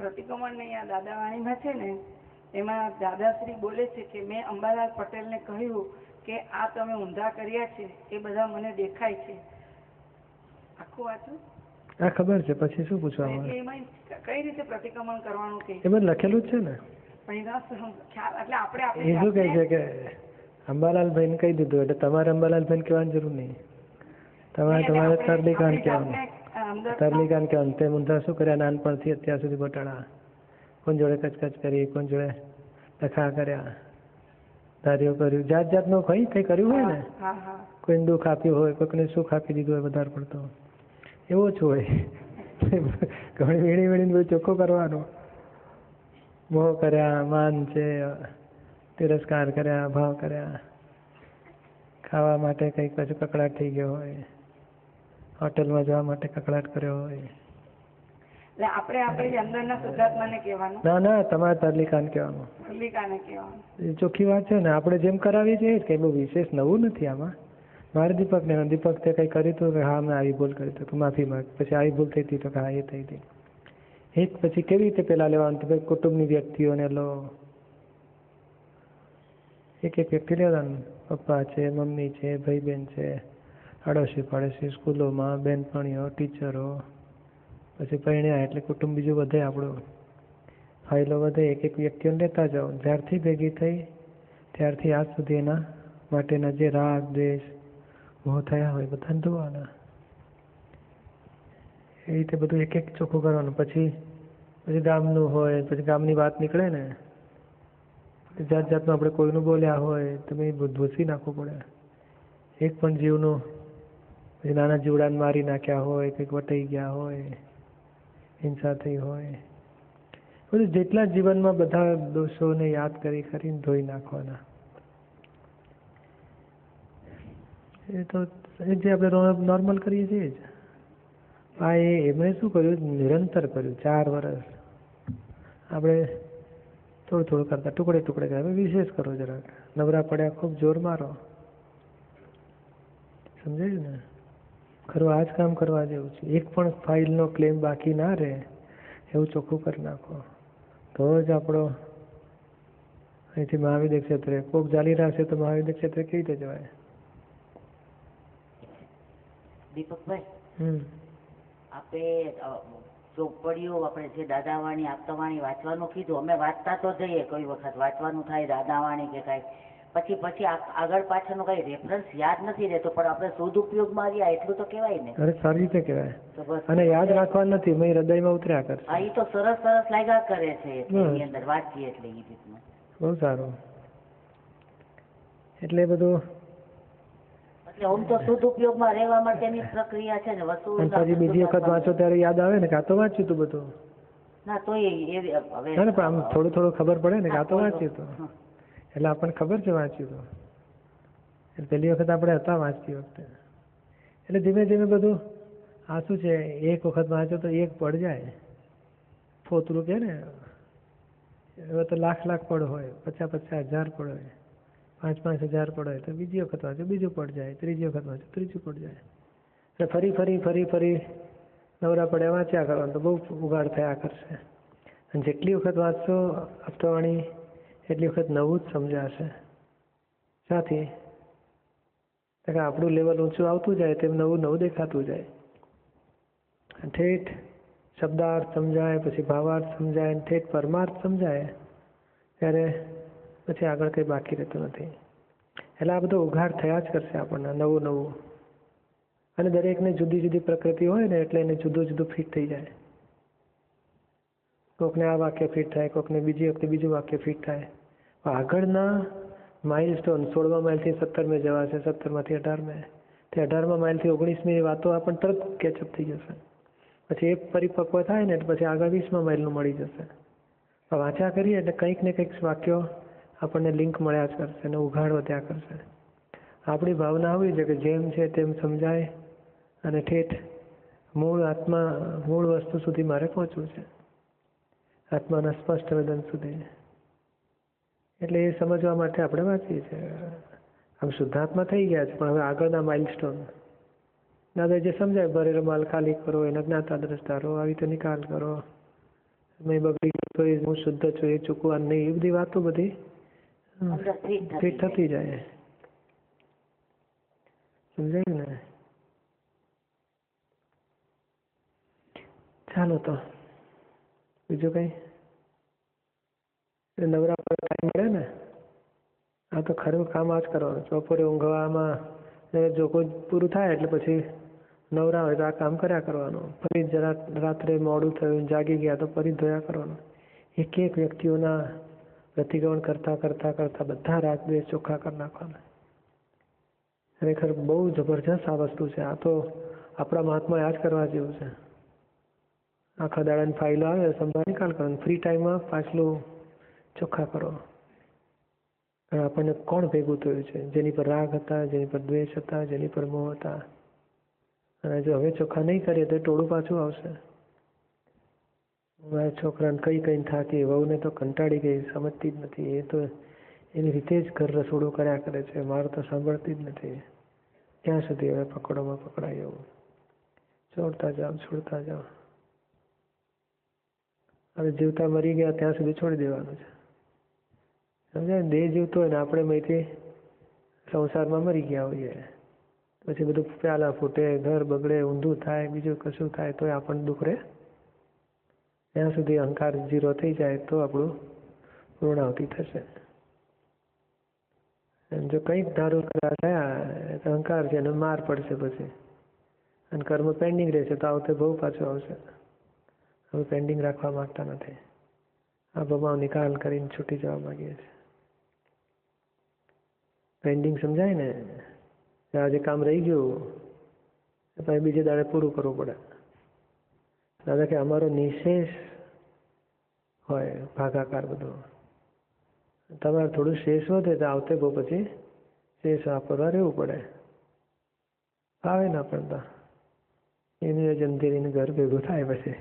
પ્રતિક્રમણ ને આ દાદાવાણીમાં છે ને, એમાં દાદાશ્રી બોલે છે કે મેં અંબાલાલ પટેલને કહ્યું કે આ તમે ઊંધા કર્યા છે એ બધા મને દેખાય છે. આખું વાંચું? હા, ખબર છે. પછી શું પૂછવાનું? એમાં કઈ રીતે પ્રતિક્રમણ કરવાનું કે એમાં લખેલું જ છે ને. એટલે આપણે એ શું કહે છે કે અંબાલાલભાઈને કહી દીધું એટલે તમારે અંબાલાલભાઈને કહેવાની જરૂર નહીં. તમારે તરલીકાંત કહેવાનું. તરલીકાંત કહેવાનું. તે ઊંધા શું કર્યા નાનપણથી અત્યાર સુધી ઘટાડા? કોણ જોડે કચકચ કરી, કોણ જોડે લખા કર્યા, ધાર્યો કર્યું, જાત જાતનું કંઈ કર્યું હોય ને, કોઈને દુઃખ આપ્યું હોય, કોઈકને સુખ આપી દીધું હોય વધારે પડતો, એવો જ હોય. ઘણી વીણી વીણીને બધું ચોખ્ખો કરવાનો. મોહ કર્યા, માન છે, તિરસ્કાર કર્યા, ભાવ કર્યા, ખાવા માટે કંઈક પછી કકડાટ થઈ ગયો હોય, હોટેલમાં જવા માટે કકડાટ કર્યો હોય. ના, તમારે તરલીકાન કહેવાનું. એ ચોખ્ખી વાત છે ને. આપણે જેમ કરાવીએ છીએ કંઈ બહુ વિશેષ નવું નથી આમાં. મારે દીપક તે કંઈ કર્યું હતું કે હા મેં આવી ભૂલ કરી તો માફી માંગ, પછી આવી ભૂલ થઈ હતી તો હા એ થઈ હતી. એક પછી કેવી રીતે પેલા લેવાનું તો ભાઈ કુટુંબની વ્યક્તિઓને લો, એક વ્યક્તિ લેવાનું. પપ્પા છે, મમ્મી છે, ભાઈ બહેન છે, આડોશી પાડોશી, સ્કૂલોમાં બેનપણીઓ, ટીચરો, પછી પરણ્યા એટલે કુટુંબ બીજું વધે આપણું, ફાઇલો વધે. એક વ્યક્તિઓને લેતા જાઓ. જ્યારથી ભેગી થઈ ત્યારથી આજ સુધી એના માટેના જે રાગ દ્વેષ મોહ થયા હોય બધાને ધોવાના. એ રીતે બધું એક એક ચોખ્ખું કરવાનું. પછી ગામનું હોય, પછી ગામની વાત નીકળે ને, જાત જાતનું આપણે કોઈનું બોલ્યા હોય તમે એ ભૂસી નાખવું પડે. એક પણ જીવનું, પછી નાના જીવડાને મારી નાખ્યા હોય, કંઈક વટાઈ ગયા હોય, હિંસા થઈ હોય, બધું જેટલા જીવનમાં બધા દોષોને યાદ કરીને ધોઈ નાખવાના. એ તો જે આપણે નોર્મલ કરીએ છીએ જ. હા, એમણે શું કર્યું? નિરંતર કર્યું. 4 વર્ષ આપણે થોડું થોડું કરતા, ટુકડે ટુકડે કર્યા. વિશેષ કરો જરાક. નવરા પડ્યા ખૂબ જોર મારો. સમજાયું ને? ખરું આ જ કામ કરવા જેવું છે. એક પણ ફાઇલનો ક્લેમ બાકી ના રહે એવું ચોખ્ખું કરી નાખો તો જ આપણો અહીંથી મહાવિદ્ય ક્ષેત્રે કોક ચાલી રહ્યા છે તો મહાવિદ્ય ક્ષેત્રે કેવી રીતે જવાય? દીપકભાઈ, આપણે ચોપડીઓ આપણે જે દાદાવાણી આપતાવાણી વાંચવાનું કીધું, અમે વાંચતા તો જઈએ, કોઈ વખત વાંચવાનું થાય દાદાવાણી કે કાંઈ, પછી આગળ પાછળનો કઈ રેફરન્સ યાદ નથી રહેતો, પણ આપણે સદુપયોગમાં આવ્યા એટલું તો કહેવાય ને. અરે સારી રીતે કહેવાય. અને યાદ રાખવાનું નથી, મેં હૃદયમાં ઉતર્યા કરશે. હા, એ તો સરસ લાગ્યા કરે છે એની અંદર વાંચીએ એટલે એ રીતનું. બહુ સારું. એટલે બધું આમ તો સદુપયોગમાં રહેવા માટેની પ્રક્રિયા છે ને. વસ્તુ પછી બીજી વખત વાંચો ત્યારે યાદ આવે ને કે આ તો વાંચ્યું હતું બધું. ના તો હવે પણ આમ થોડું થોડું ખબર પડે ને કે આ તો વાંચ્યું હતું, એટલે આપણને ખબર છે વાંચ્યું હતું. એટલે પહેલી વખત આપણે હતા વાંચતી વખતે. એટલે ધીમે ધીમે બધું આ શું છે, એક વખત વાંચો તો એક પડ જાય. ફોતરું કે ને, હવે તો લાખ પડ હોય, 50,000 પડ હોય, 5,000 પડ હોય, તો બીજી વખત વાંચો બીજું પડ જાય, ત્રીજી વખત વાંચો ત્રીજું પડ જાય. એટલે ફરી નવરા પડ્યા વાંચ્યા કરવાનું તો બહુ ઉગાડ થયા કરશે. અને જેટલી વખત વાંચશો આપતાવાણી એટલી વખત નવું જ સમજાશે. સાથી આપણું લેવલ ઊંચું આવતું જાય તેમ નવું દેખાતું જાય. ઠેઠ શબ્દાર્થ સમજાય, પછી ભાવાર્થ સમજાય, ઠેઠ પરમાર્થ સમજાય ત્યારે પછી આગળ કંઈ બાકી રહેતું નથી. એટલે આ બધો ઉઘાડ થયા જ કરશે આપણને નવું. અને દરેકને જુદી જુદી પ્રકૃતિ હોય ને એટલે એને જુદું જુદું ફિટ થઈ જાય. કોકને આ વાક્ય ફિટ થાય, કોકને બીજી વખતે બીજું વાક્ય ફિટ થાય. આગળના માઇલસ્ટોન 16મા માઇલથી 17મે જવાશે, 17માંથી 18મે, તે 18મા માઇલથી 19મી વાતો આપણને તરત કેચઅપ થઈ જશે. પછી એ પરિપક્વ થાય ને પછી આગળ 20મા માઇલનું મળી જશે. વાંચ્યા કરીએ એટલે કંઈક ને કંઈક વાક્યો આપણને લિંક મળ્યા જ કરશે અને ઉઘાડ વધ્યા કરશે. આપણી ભાવના આવી છે કે જેમ છે તેમ સમજાય અને ઠેઠ મૂળ વસ્તુ સુધી મારે પહોંચવું છે, આત્માના સ્પષ્ટ વેદન સુધી. એટલે એ સમજવા માટે આપણે વાંચીએ છીએ. આમ શુદ્ધાત્મા થઈ ગયા છે, પણ હવે આગળના માઇલસ્ટોન દાદા જે સમજાય, ભરેલો માલ ખાલી કરો, એના જ્ઞાતા દ્રષ્ટા રહો, આવી રીતે નિકાલ કરો, મેં બગડી ગયું તો હું શુદ્ધ છું એ ચૂકવાનું નહીં, એ બધી વાતો બધી અંદર ફિટ થતી જાય. સમજાયું ને? ચાલો તો બીજું કઈ નવરા ટાઈમ મળે ને, આ તો ખરું કામ આ જ કરવાનું. બપોરે ઊંઘવામાં જો કોઈ પૂરું થાય એટલે પછી નવરા હોય તો આ કામ કર્યા કરવાનું. ફરી જરા રાત્રે મોડું થયું જાગી ગયા તો ફરી ધોયા કરવાનું. એક એક વ્યક્તિઓના પ્રતિક્રમણ કરતા કરતા કરતા બધા રાત બે ચોખ્ખા કરી નાખવાના. ખરેખર બહુ જબરજસ્ત આ વસ્તુ છે. આ તો આપણા મહાત્મા આ જ કરવા જેવું છે. આખા દાડાની ફાઇલો આવે સંભાળ નિકાલ કરવાનો, ફ્રી ટાઈમમાં પાછલું ચોખ્ખા કરો. આપણને કોણ ભેગું થયું છે? જેની પર રાગ હતા, જેની પર દ્વેષ હતા, જેની પર મોહ હતા. અને જો હવે ચોખ્ખા નહીં કરીએ તો ટોળું પાછું આવશે. મારા છોકરાને કઈ થાકી, વહુને તો કંટાળી ગઈ, સમજતી જ નથી. એ તો એની રીતે જ ઘર રસોડું કર્યા કરે છે, મારું તો સાંભળતી જ નથી. ક્યાં સુધી હવે પકડોમાં પકડાય એવું? છોડતા જાઓ. હવે જીવતા મરી ગયા ત્યાં સુધી છોડી દેવાનું છે. સમજાય? દેહ જીવતો હોય ને આપણે અહીંથી સંસારમાં મરી ગયા હોઈએ, પછી બધું પ્યાલા ફૂટે, ઘર બગડે, ઊંધું થાય, બીજું કશું થાય તો આપણને દુઃખ રહે? ત્યાં સુધી અહંકાર ઝીરો થઈ જાય તો આપણું પૂર્ણાવતી થશે. જો કંઈક ધારું થયા તો અહંકાર છે એને માર પડશે પછી, અને કર્મ પેન્ડિંગ રહેશે તો આવતે બહુ પાછું આવશે. હવે પેન્ડિંગ રાખવા માંગતા નથી. આ ભમાવ નિકાલ કરીને છૂટી જવા માંગીએ છીએ. પેન્ડિંગ સમજાય ને? આજે કામ રહી ગયું પછી બીજે દાડે પૂરું કરવું પડે. દાદા કે અમારો નિશેષ હોય ભાગાકાર બધો, તમારે થોડું શેષ વધે તો આવતે બહુ પછી શેષ વાપરવા રહેવું પડે. આવે ને પણ એની જંધેરીને ઘર ભેગું થાય પછી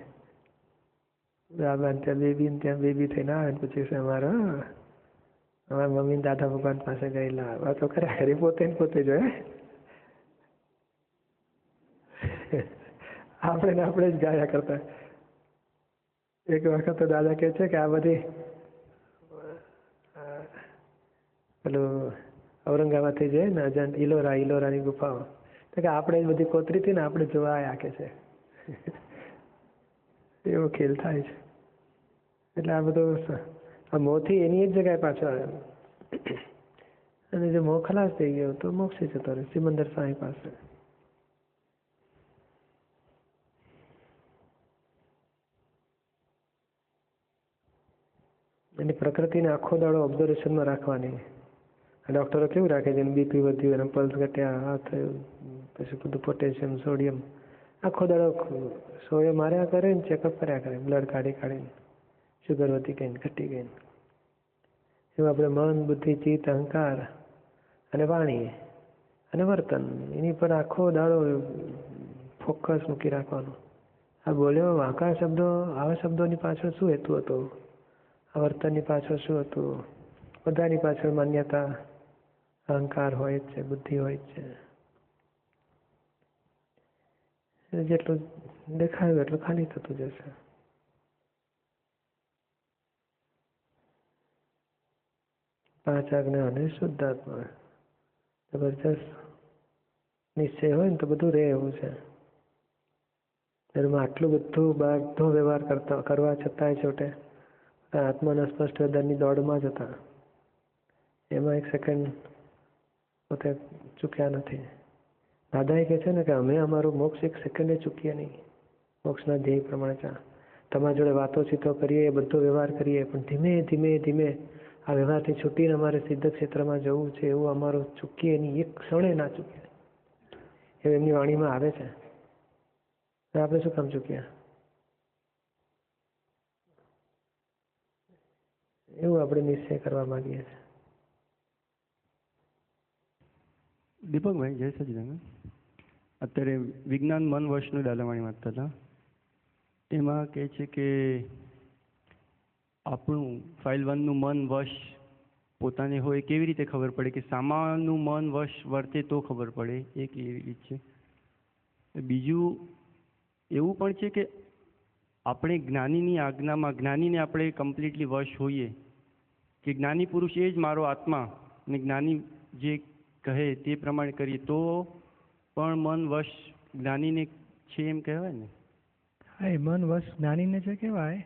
ત્યાં બેબી થઈને આવે ને પછી અમારા મમ્મી દાદા ભગવાન પાસે ગયેલા વાતો કર્યા ખરી, પોતે ને પોતે જોયે આપણે જ ગાયા કરતા. એક વખત તો દાદા કહે છે કે આ બધી પેલું ઔરંગાબાદથી જોઈએ ને અજંત ઈલોરાની ગુફાઓ, તો કે આપણે બધી કોતરી હતી ને આપણે જોવા આવ્યા કે છે. એવો ખેલ થાય છે. એટલે આ બધું આ મોહથી એની એક જગ્યાએ પાછો આવ્યો, અને જો મોહ ખલાસ થઈ ગયો તો મોક્ષે જતો રહે સિમંદર સાંઈ પાસે. એની પ્રકૃતિને આખો દાડો ઓબ્ઝર્વેશનમાં રાખવાની. ડૉક્ટરો કેવું રાખે છે, બીપી વધ્યું, અને પલ્સ ઘટ્યા, આ થયું, પછી બધું પોટેશિયમ, સોડિયમ, આખો દાડો સોએ માર્યા કરે ને ચેકઅપ કર્યા કરે, બ્લડ કાઢીને શુગર વધી ગઈ ને ઘટી ગઈ. એવું આપણે મન, બુદ્ધિ, ચિત્ત, અહંકાર અને વાણી અને વર્તન એની પર આખો દાડો ફોકસ મૂકી રાખવાનું. આ બોલ્યો વાંકા શબ્દો, આવા શબ્દોની પાછળ શું હેતુ હતો? આ વર્તનની પાછળ શું હતું? બધાની પાછળ માન્યતા, અહંકાર હોય જ છે, બુદ્ધિ હોય જ છે. જેટલું દેખાયું એટલું ખાલી થતું જશે. પાંચ આજ્ઞા અને શુદ્ધાત્મા જબરજસ્ત નિશ્ચય હોય ને તો બધું રહે એવું છે. એમાં આટલું બધો વ્યવહાર કરવા છતાંય છોટે આત્માના સ્પષ્ટ વેદનની દોડમાં જ હતા. એમાં એક સેકન્ડ પોતે ચૂક્યા નથી. દાદાએ કહે છે ને કે અમે અમારું મોક્ષ એક સેકન્ડે ચૂકીએ નહીં. મોક્ષના ધ્યેય પ્રમાણે તમારી જોડે વાતો ચીતો કરીએ, બધો વ્યવહાર કરીએ, પણ ધીમે ધીમે ધીમે આ વ્યવહારથી છૂટીને અમારે સિદ્ધ ક્ષેત્રમાં જવું છે એવું અમારું ચૂકીએ નહીં, એક ક્ષણે ના ચૂકીએ એવું એમની વાણીમાં આવે છે. આપણે શું કામ ચૂક્યા? એવું આપણે નિશ્ચય કરવા માંગીએ છીએ. દીપકભાઈ જય સચિદાનંદ. અત્યારે વિજ્ઞાન મન વશનું દાદાવાણી વાંચતા હતા. એમાં કહે છે કે આપણું ફાઇલ 1 નું મન વશ પોતાને હોય કેવી રીતે ખબર પડે કે સામાનું મન વશ વર્તે તો ખબર પડે, એક એવી રીત છે. બીજું એવું પણ છે કે આપણે જ્ઞાનીની આજ્ઞામાં જ્ઞાનીને આપણે કમ્પ્લીટલી વશ હોઈએ કે જ્ઞાની પુરુષ એ જ મારો આત્મા અને જ્ઞાની જે કહે તે પ્રમાણે કરીએ તો પણ મન વશ જ્ઞાનીને છે એમ કહેવાય ને? હા, એ મન વશ જ્ઞાનીને છે કહેવાય,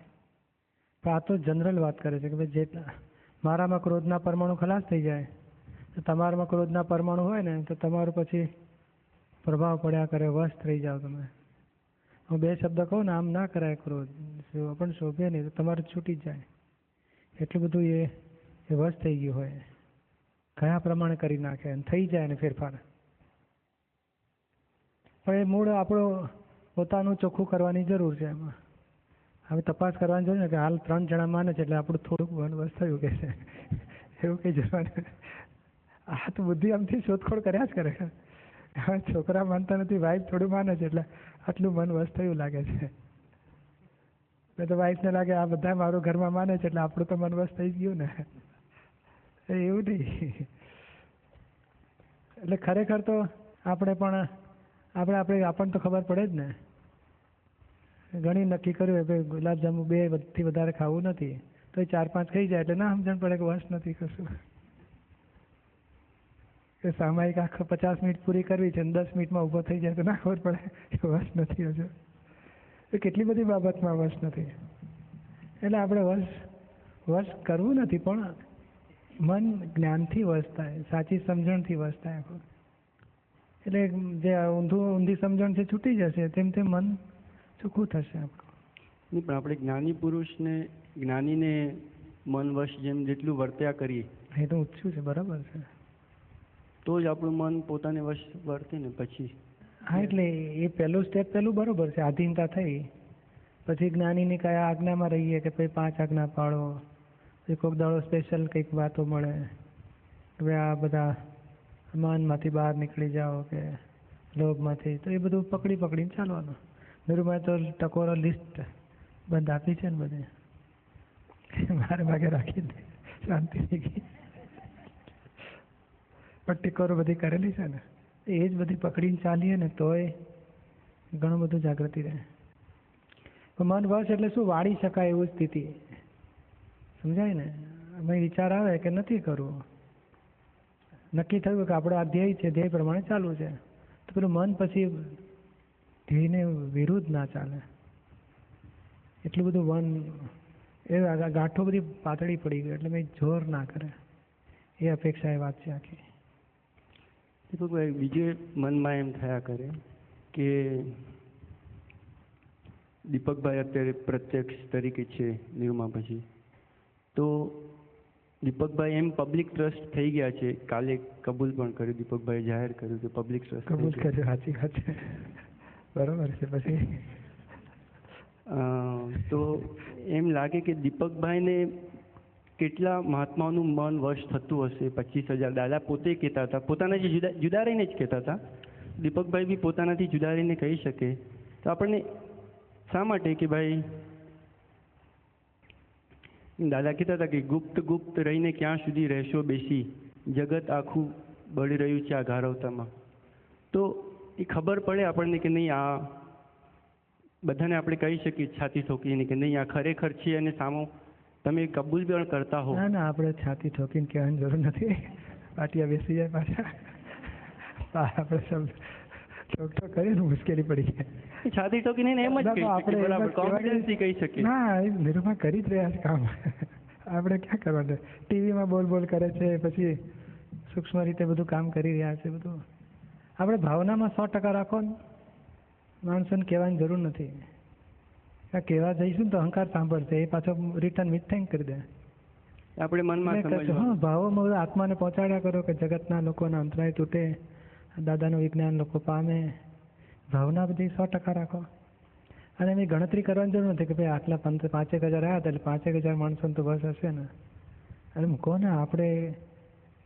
પણ આ તો જનરલ વાત કરે છે કે ભાઈ જેટલા મારામાં ક્રોધના પરમાણુ ખલાસ થઈ જાય તો તમારામાં ક્રોધના પરમાણુ હોય ને તો તમારું પછી પ્રભાવ પડ્યા કરે, વશ થઈ જાઓ તમે. હું બે શબ્દ કહું ને, આમ ના કરાય ક્રોધ, પણ શોભે નહીં તો તમારું છૂટી જ જાય. એટલું બધું એ વશ થઈ ગયું હોય, કયા પ્રમાણે કરી નાખે અને થઈ જાય ને ફેરફાર. પણ એ મૂળ આપણો પોતાનું ચોખ્ખું કરવાની જરૂર છે. એમાં હવે તપાસ કરવાની જરૂર ને કે હાલ 3 જણા માને છે એટલે આપણું થોડુંક વશ થયું કે છે એવું કંઈ જરૂર. આ તો બુદ્ધિ આમથી શોધખોળ કર્યા જ કરે. છોકરા માનતા નથી, વાઈફ થોડું માને છે એટલે આટલું મન વશ થયું લાગે છે. એટલે તો વાઈફને લાગે આ બધા મારું ઘરમાં માને છે એટલે આપણું તો મન વશ થઈ ગયું ને, એવું નહીં. એટલે ખરેખર તો આપણે પણ આપણને તો ખબર પડે જ ને. ઘણી નક્કી કર્યું હોય ભાઈ ગુલાબજાંબુ 2થી વધારે ખાવું નથી, તો 4-5 ખાઈ જાય એટલે ના સમજણ પડે કે વશ નથી કશું. કે સામાયિક આખા 50 મિનિટ પૂરી કરવી છે અને 10 મિનિટમાં ઊભો થઈ જાય તો ના ખબર પડે કે વશ નથી હજુ. એ કેટલી બધી બાબતમાં વશ નથી. એટલે આપણે વશ કરવું નથી, પણ મન જ્ઞાનથી વશ થાય, સાચી સમજણથી વશ થાય. એટલે જે ઊંધી સમજણ છે છૂટી જશે, તેમ તેમ મન ચોખ્ખું થશે આપણું. નહીં, પણ આપણે જ્ઞાની પુરુષને જ્ઞાનીને મન વશ જેમ જેટલું વર્ત્યા કરીએ એ તો ઊંચું છે, બરાબર છે, તો જ આપણું મન પોતાને વશ વર્તે ને પછી. હા, એટલે એ પહેલું સ્ટેપ બરોબર છે, આધીનતા થઈ. પછી જ્ઞાનીની કયા આજ્ઞામાં રહીએ કે ભાઈ 5 આજ્ઞા પાળો, પછી કોઈક દાડો સ્પેશિયલ કંઈક વાતો મળે કે ભાઈ આ બધા માનમાંથી બહાર નીકળી જાઓ કે લોભમાંથી, તો એ બધું પકડીને ચાલવાનું. નિરૂમાએ તો ટકોરો લિસ્ટ બંધ આપી છે ને બધે, મારે ભાગે રાખી દે શાંતિ થઈ ગઈ. પટ્ટીકોરો બધી કરેલી છે ને, એ જ બધી પકડીને ચાલીએ ને તોય ઘણું બધું જાગૃતિ રહે. મન વશ એટલે શું, વાળી શકાય એવું સ્થિતિ, સમજાય ને. અમે વિચાર આવે કે નથી કરવું, નક્કી થયું કે આપણો આ ધ્યેય છે, ધ્યેય પ્રમાણે ચાલવું છે, તો પેલું મન પછી ધ્યેયને વિરુદ્ધ ના ચાલે. એટલું બધું એ ગાંઠો બધી પાતળી પડી ગઈ એટલે મેં જોર ના કરે, એ અપેક્ષા એ વાત છે આખી. દીપકભાઈ, બીજે મનમાં એમ થયા કરે કે દીપકભાઈ અત્યારે પ્રત્યક્ષ તરીકે છે નિરૂમા પછી, તો દીપકભાઈ એમ પબ્લિક ટ્રસ્ટ થઈ ગયા છે. કાલે કબૂલ પણ કર્યું, દીપકભાઈ જાહેર કર્યું કે પબ્લિક ટ્રસ્ટ કબૂલ કર્યું. સાચી વાત છે, બરોબર છે. પછી તો એમ લાગે કે દીપકભાઈને કેટલા મહાત્માઓનું મન વશ થતું હશે. 25,000 દાદા પોતે કહેતા હતા, પોતાનાથી જુદા રહીને જ કહેતા હતા. દીપકભાઈ બી પોતાનાથી જુદા રહીને કહી શકે. તો આપણને શા માટે કે ભાઈ દાદા કહેતા હતા કે ગુપ્ત રહીને ક્યાં સુધી રહેશો બેસી, જગત આખું બળી રહ્યું છે આ ગારવતામાં. તો એ ખબર પડે આપણને કે નહીં, આ બધાને આપણે કહી શકીએ છાતી ઠોકીને કે નહીં આ ખરેખર છે, અને સામો તમે કબૂલ પણ કરતા હો. ના, આપણે છાતી ઠોકીને કહેવાની જરૂર નથી. પાટિયા બેસી જાય પાછા, આપણે ઠોક કરીએ ને મુશ્કેલી પડી જાય. છાતી ઠોકીને એમ જ આપણે કોન્ફિડન્સથી કહી શકીએ. ના, એ નિરૂપણ કરી જ રહ્યા છે કામ. આપણે ક્યાં કરવાનું? ટીવીમાં બોલ કરે છે, પછી સૂક્ષ્મ રીતે બધું કામ કરી રહ્યા છે. બધું આપણે ભાવનામાં 100% રાખો ને, માણસોને કહેવાની જરૂર નથી. કહેવા જઈશું તો અહંકાર સાંભળશે, એ પાછો રિટર્ન મિથેન્ક કરી દે. આપણે મનમાં હા, ભાવોમાં બધા આત્માને પહોંચાડ્યા કરો કે જગતના લોકોના અંતરાય તૂટે, દાદાનું વિજ્ઞાન લોકો પામે. ભાવના બધી 100% રાખો. અને એની ગણતરી કરવાની જરૂર નથી કે ભાઈ આટલા 5,000 આવ્યા હતા એટલે 5,000 માણસોને તો બસ હશે ને. અરે મૂકો ને, આપણે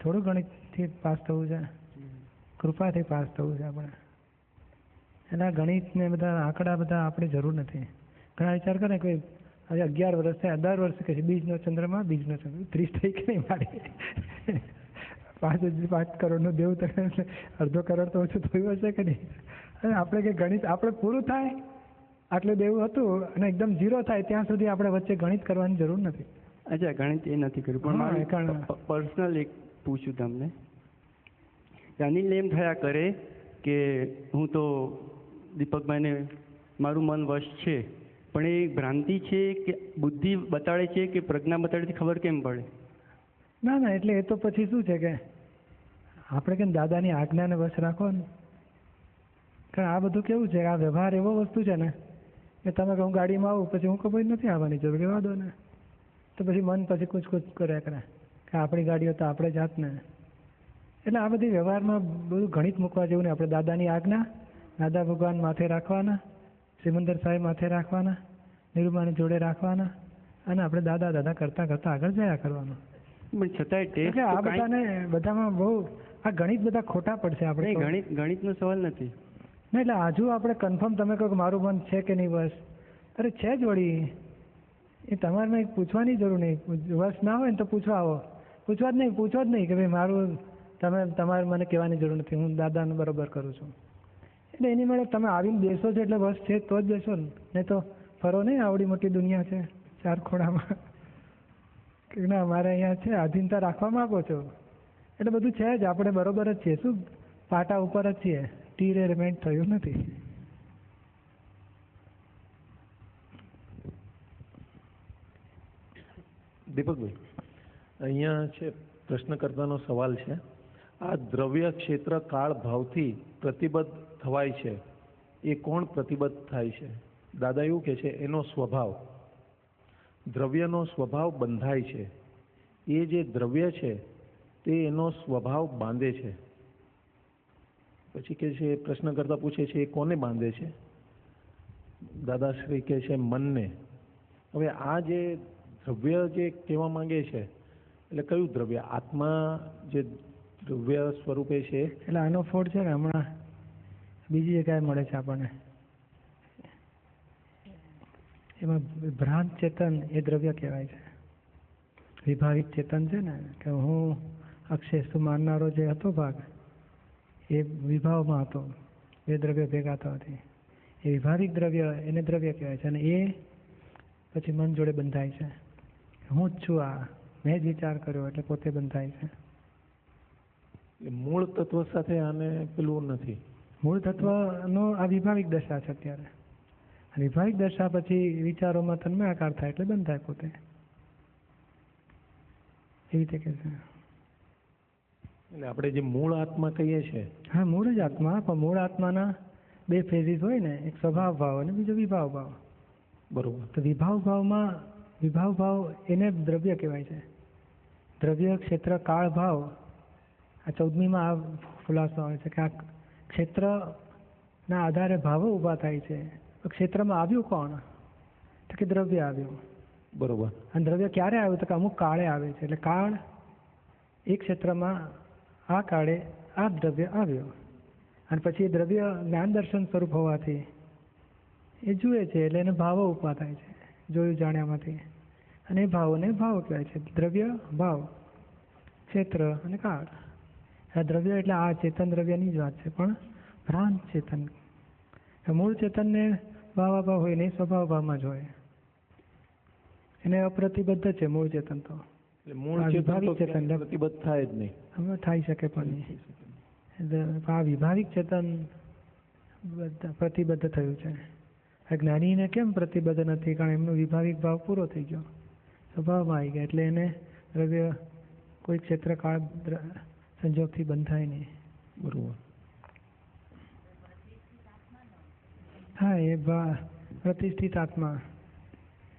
થોડું ગણિતથી પાસ થવું છે, કૃપાથી પાસ થવું છે આપણે. એના ગણિતને બધા આંકડા બધા આપણે જરૂર નથી. ઘણા વિચાર કરે કે આજે 11 વર્ષ થયા, 10 વર્ષ કહે છે બીજનો ચંદ્રમાં 30 થઈ કે નહીં મારી 5 કરોડનું દેવું તો અડધો કરોડ તો ઓછું થયું હશે કે નહીં. અને આપણે કે ગણિત આપણે પૂરું થાય આટલું દેવું હતું અને એકદમ 0 થાય ત્યાં સુધી આપણે વચ્ચે ગણિત કરવાની જરૂર નથી. અચ્છા, ગણિત એ નથી કર્યું, પણ હા, મારું પર્સનલ એક પૂછું તમને. અનિલ એમ થયા કરે કે હું તો દીપકભાઈને મારું મન વશ છે, પણ એ ભ્રાંતિ છે કે બુદ્ધિ બતાડે છે કે પ્રજ્ઞા બતાડે છે, ખબર કેમ પડે? ના ના, એટલે એ તો પછી શું છે કે આપણે કેમ દાદાની આજ્ઞાને વશ રાખો ને. કારણ આ બધું કેવું છે, આ વ્યવહાર એવો વસ્તુ છે ને કે તમે કહું ગાડીમાં આવું, પછી હું કહું નથી આવવાની જરૂર, રહેવા દો ને. તો પછી મન પછી કુછ કર્યા કરે કે આપણી ગાડીઓ તો આપણે જાતને. એટલે આ બધી વ્યવહારમાં બધું ગણિત મૂકવા જેવું ને. આપણે દાદાની આજ્ઞા, દાદા ભગવાન માથે રાખવાના, સિમંદર સાહેબ માથે રાખવાના, નિરૂમાને જોડે રાખવાના, અને આપણે દાદા દાદા કરતા કરતા આગળ જયા કરવાનું. પણ છતાંય એટલે આ બધામાં બહુ આ ગણિત બધા ખોટા પડશે. આપણે ગણિતનો સવાલ નથી ના, એટલે આજુ આપણે કન્ફર્મ તમે કહો કે મારું મન છે કે નહીં બસ. અરે છે જ વળી, એ તમારે પૂછવાની જરૂર નહીં. વશ ના હોય ને તો પૂછવા આવો, પૂછો જ નહીં કે ભાઈ મારું તમારે મને કહેવાની જરૂર નથી, હું દાદાને બરોબર કરું છું. એટલે એની માટે તમે આવીને બેસો છો એટલે બસ છે તો જ બેસો ને, નહીં તો ફરો નહીં. આવડી મોટી દુનિયા છે 4 ખોડામાં કે ના અમારે અહીંયા છે, આધીનતા રાખવા માંગો છો એટલે બધું છે જ, આપણે બરોબર જ છીએ. શું પાટા ઉપર જ છીએ, ટીરેમેન્ટ થયું નથી. દીપકભાઈ, અહીંયા છે પ્રશ્નકર્તાનો સવાલ છે, આ દ્રવ્ય ક્ષેત્ર કાળ ભાવથી પ્રતિબદ્ધ થવાય છે, એ કોણ પ્રતિબદ્ધ થાય છે? દાદા એવું કહે છે એનો સ્વભાવ, દ્રવ્યનો સ્વભાવ બંધાય છે. એ જે દ્રવ્ય છે તે એનો સ્વભાવ બાંધે છે. પછી કે છે, પ્રશ્નકર્તા પૂછે છે એ કોને બાંધે છે? દાદાશ્રી કહે છે મનને. હવે આ જે દ્રવ્ય જે કહેવા માંગે છે એટલે કયું દ્રવ્ય? આત્મા જે દ્રવ્ય સ્વરૂપે છે. એટલે આનો ફોડ છે ને હમણાં બીજી જગ્યાએ મળે છે આપણને. એમાં ભ્રાંત ચેતન એ દ્રવ્ય કહેવાય છે. વિભાવિક ચેતન છે ને, કે હું અક્ષેસ્તુ માનનારો જે હતો ભાગ, એ વિભાવમાં હતો, એ દ્રવ્ય ભેગા થવાથી એ વિભાવિક દ્રવ્ય, એને દ્રવ્ય કહેવાય છે. અને એ પછી મન જોડે બંધાય છે. હું જ છું, આ મેં જ વિચાર કર્યો એટલે પોતે બંધાય છે. મૂળ તત્વ સાથે આને પેલું નથી. મૂળ તત્વનો આ વિભાવિક દશા છે અત્યારે. વિભાવિક દશા પછી વિચારોમાં તન્મયાકાર થાય એટલે બંધાય પોતે. એવી રીતે કે છે. એટલે આપણે જે મૂળ આત્મા કહીએ છીએ, હા મૂળ જ આત્મા, પણ મૂળ આત્માના 2 ફેઝિસ હોય ને, એક સ્વભાવ ભાવ અને બીજો વિભાવ ભાવ. બરોબર. તો વિભાવ ભાવ એને દ્રવ્ય કહેવાય છે. દ્રવ્ય ક્ષેત્ર કાળ ભાવ, આ 14મીમાં આ ખુલાસો આવે છે કે આ ક્ષેત્રના આધારે ભાવો ઊભા થાય છે. તો ક્ષેત્રમાં આવ્યું કોણ? તો કે દ્રવ્ય આવ્યું. બરોબર. અને દ્રવ્ય ક્યારે આવ્યું? તો કે અમુક કાળે આવે છે. એટલે કાળ, એક ક્ષેત્રમાં આ કાળે આ દ્રવ્ય આવ્યો, અને પછી એ દ્રવ્ય જ્ઞાન દર્શન સ્વરૂપ હોવાથી એ જુએ છે, એટલે એને ભાવો ઊભા થાય છે, જોયું જાણ્યામાંથી. અને એ ભાવોને ભાવ કહેવાય છે. દ્રવ્ય, ભાવ, ક્ષેત્ર અને કાળ. આ દ્રવ્ય એટલે આ ચેતન દ્રવ્યની જ વાત છે, પણ ભ્રાંત ચેતન. મૂળ ચેતનને ભાવાભાવ હોય નહીં, સ્વભાવ ભાવમાં જ હોય. એને અપ્રતિબદ્ધ છે મૂળ ચેતન. તો મૂળ ચેતન પ્રતિબદ્ધ થાય જ નહીં. અમે થઈ શકે પણ નહીં. આ વિભાવિક ચેતન પ્રતિબદ્ધ થયું છે. આ જ્ઞાનીને કેમ પ્રતિબદ્ધ નથી? કારણ એમનો વિભાવિક ભાવ પૂરો થઈ ગયો, સ્વભાવમાં આવી ગયા, એટલે એને દ્રવ્ય કોઈ ક્ષેત્ર કાળ સંજોગથી બંધાય નહીં. બરોબર. હા, એ પ્રતિષ્ઠિત આત્મા,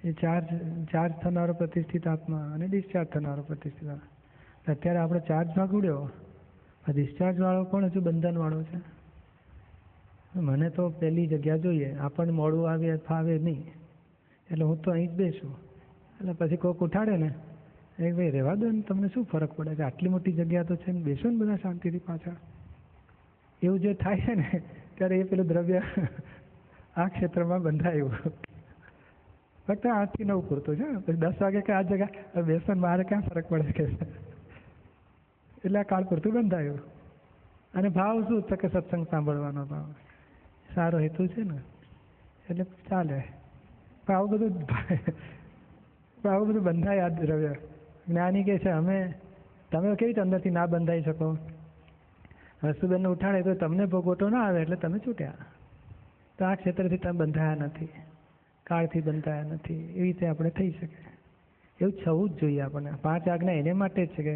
એ ચાર્જ થનારો પ્રતિષ્ઠિત આત્મા અને ડિસ્ચાર્જ થનારો પ્રતિષ્ઠિત આત્મા. અત્યારે આપણે ચાર્જ ભાગ ઉડ્યો, આ ડિસ્ચાર્જ વાળો પણ હજુ બંધન વાળો છે. મને તો પહેલી જગ્યા જોઈએ, આપણને મોડું આવે ફાવે નહીં, એટલે હું તો અહીં જ બેસું. એટલે પછી કોઈક ઉઠાડે ને, એ ભાઈ રહેવા દો ને, તમને શું ફરક પડે છે? આટલી મોટી જગ્યા તો છે ને, બેસો ને બધા શાંતિથી પાછળ. એવું જે થાય છે ને, ત્યારે એ પેલું દ્રવ્ય આ ક્ષેત્રમાં બંધાયું. ફક્ત 8 થી 9 પૂરતું છે. પછી 10 વાગે કે આ જગ્યા બેસો ને, મારે ક્યાં ફરક પડે કે? એટલે આ કાળ પૂરતું બંધાયું. અને ભાવ શું છે? કે સત્સંગ સાંભળવાનો ભાવ સારો હેતુ છે ને, એટલે ચાલે. પણ આવું બધું બંધાય આ દ્રવ્ય. જ્ઞાની કહે છે અમે, તમે કેવી રીતે અંદરથી ના બંધાઈ શકો? હસુબેનને ઉઠાડે તો તમને ભોગવટો ના આવે એટલે તમે છૂટ્યા. તો આ ક્ષેત્રથી તમે બંધાયા નથી, કાળથી બંધાયા નથી. એવી રીતે આપણે થઈ શકે. એવું થવું જ જોઈએ આપણને. 5 આજ્ઞા એને માટે જ છે કે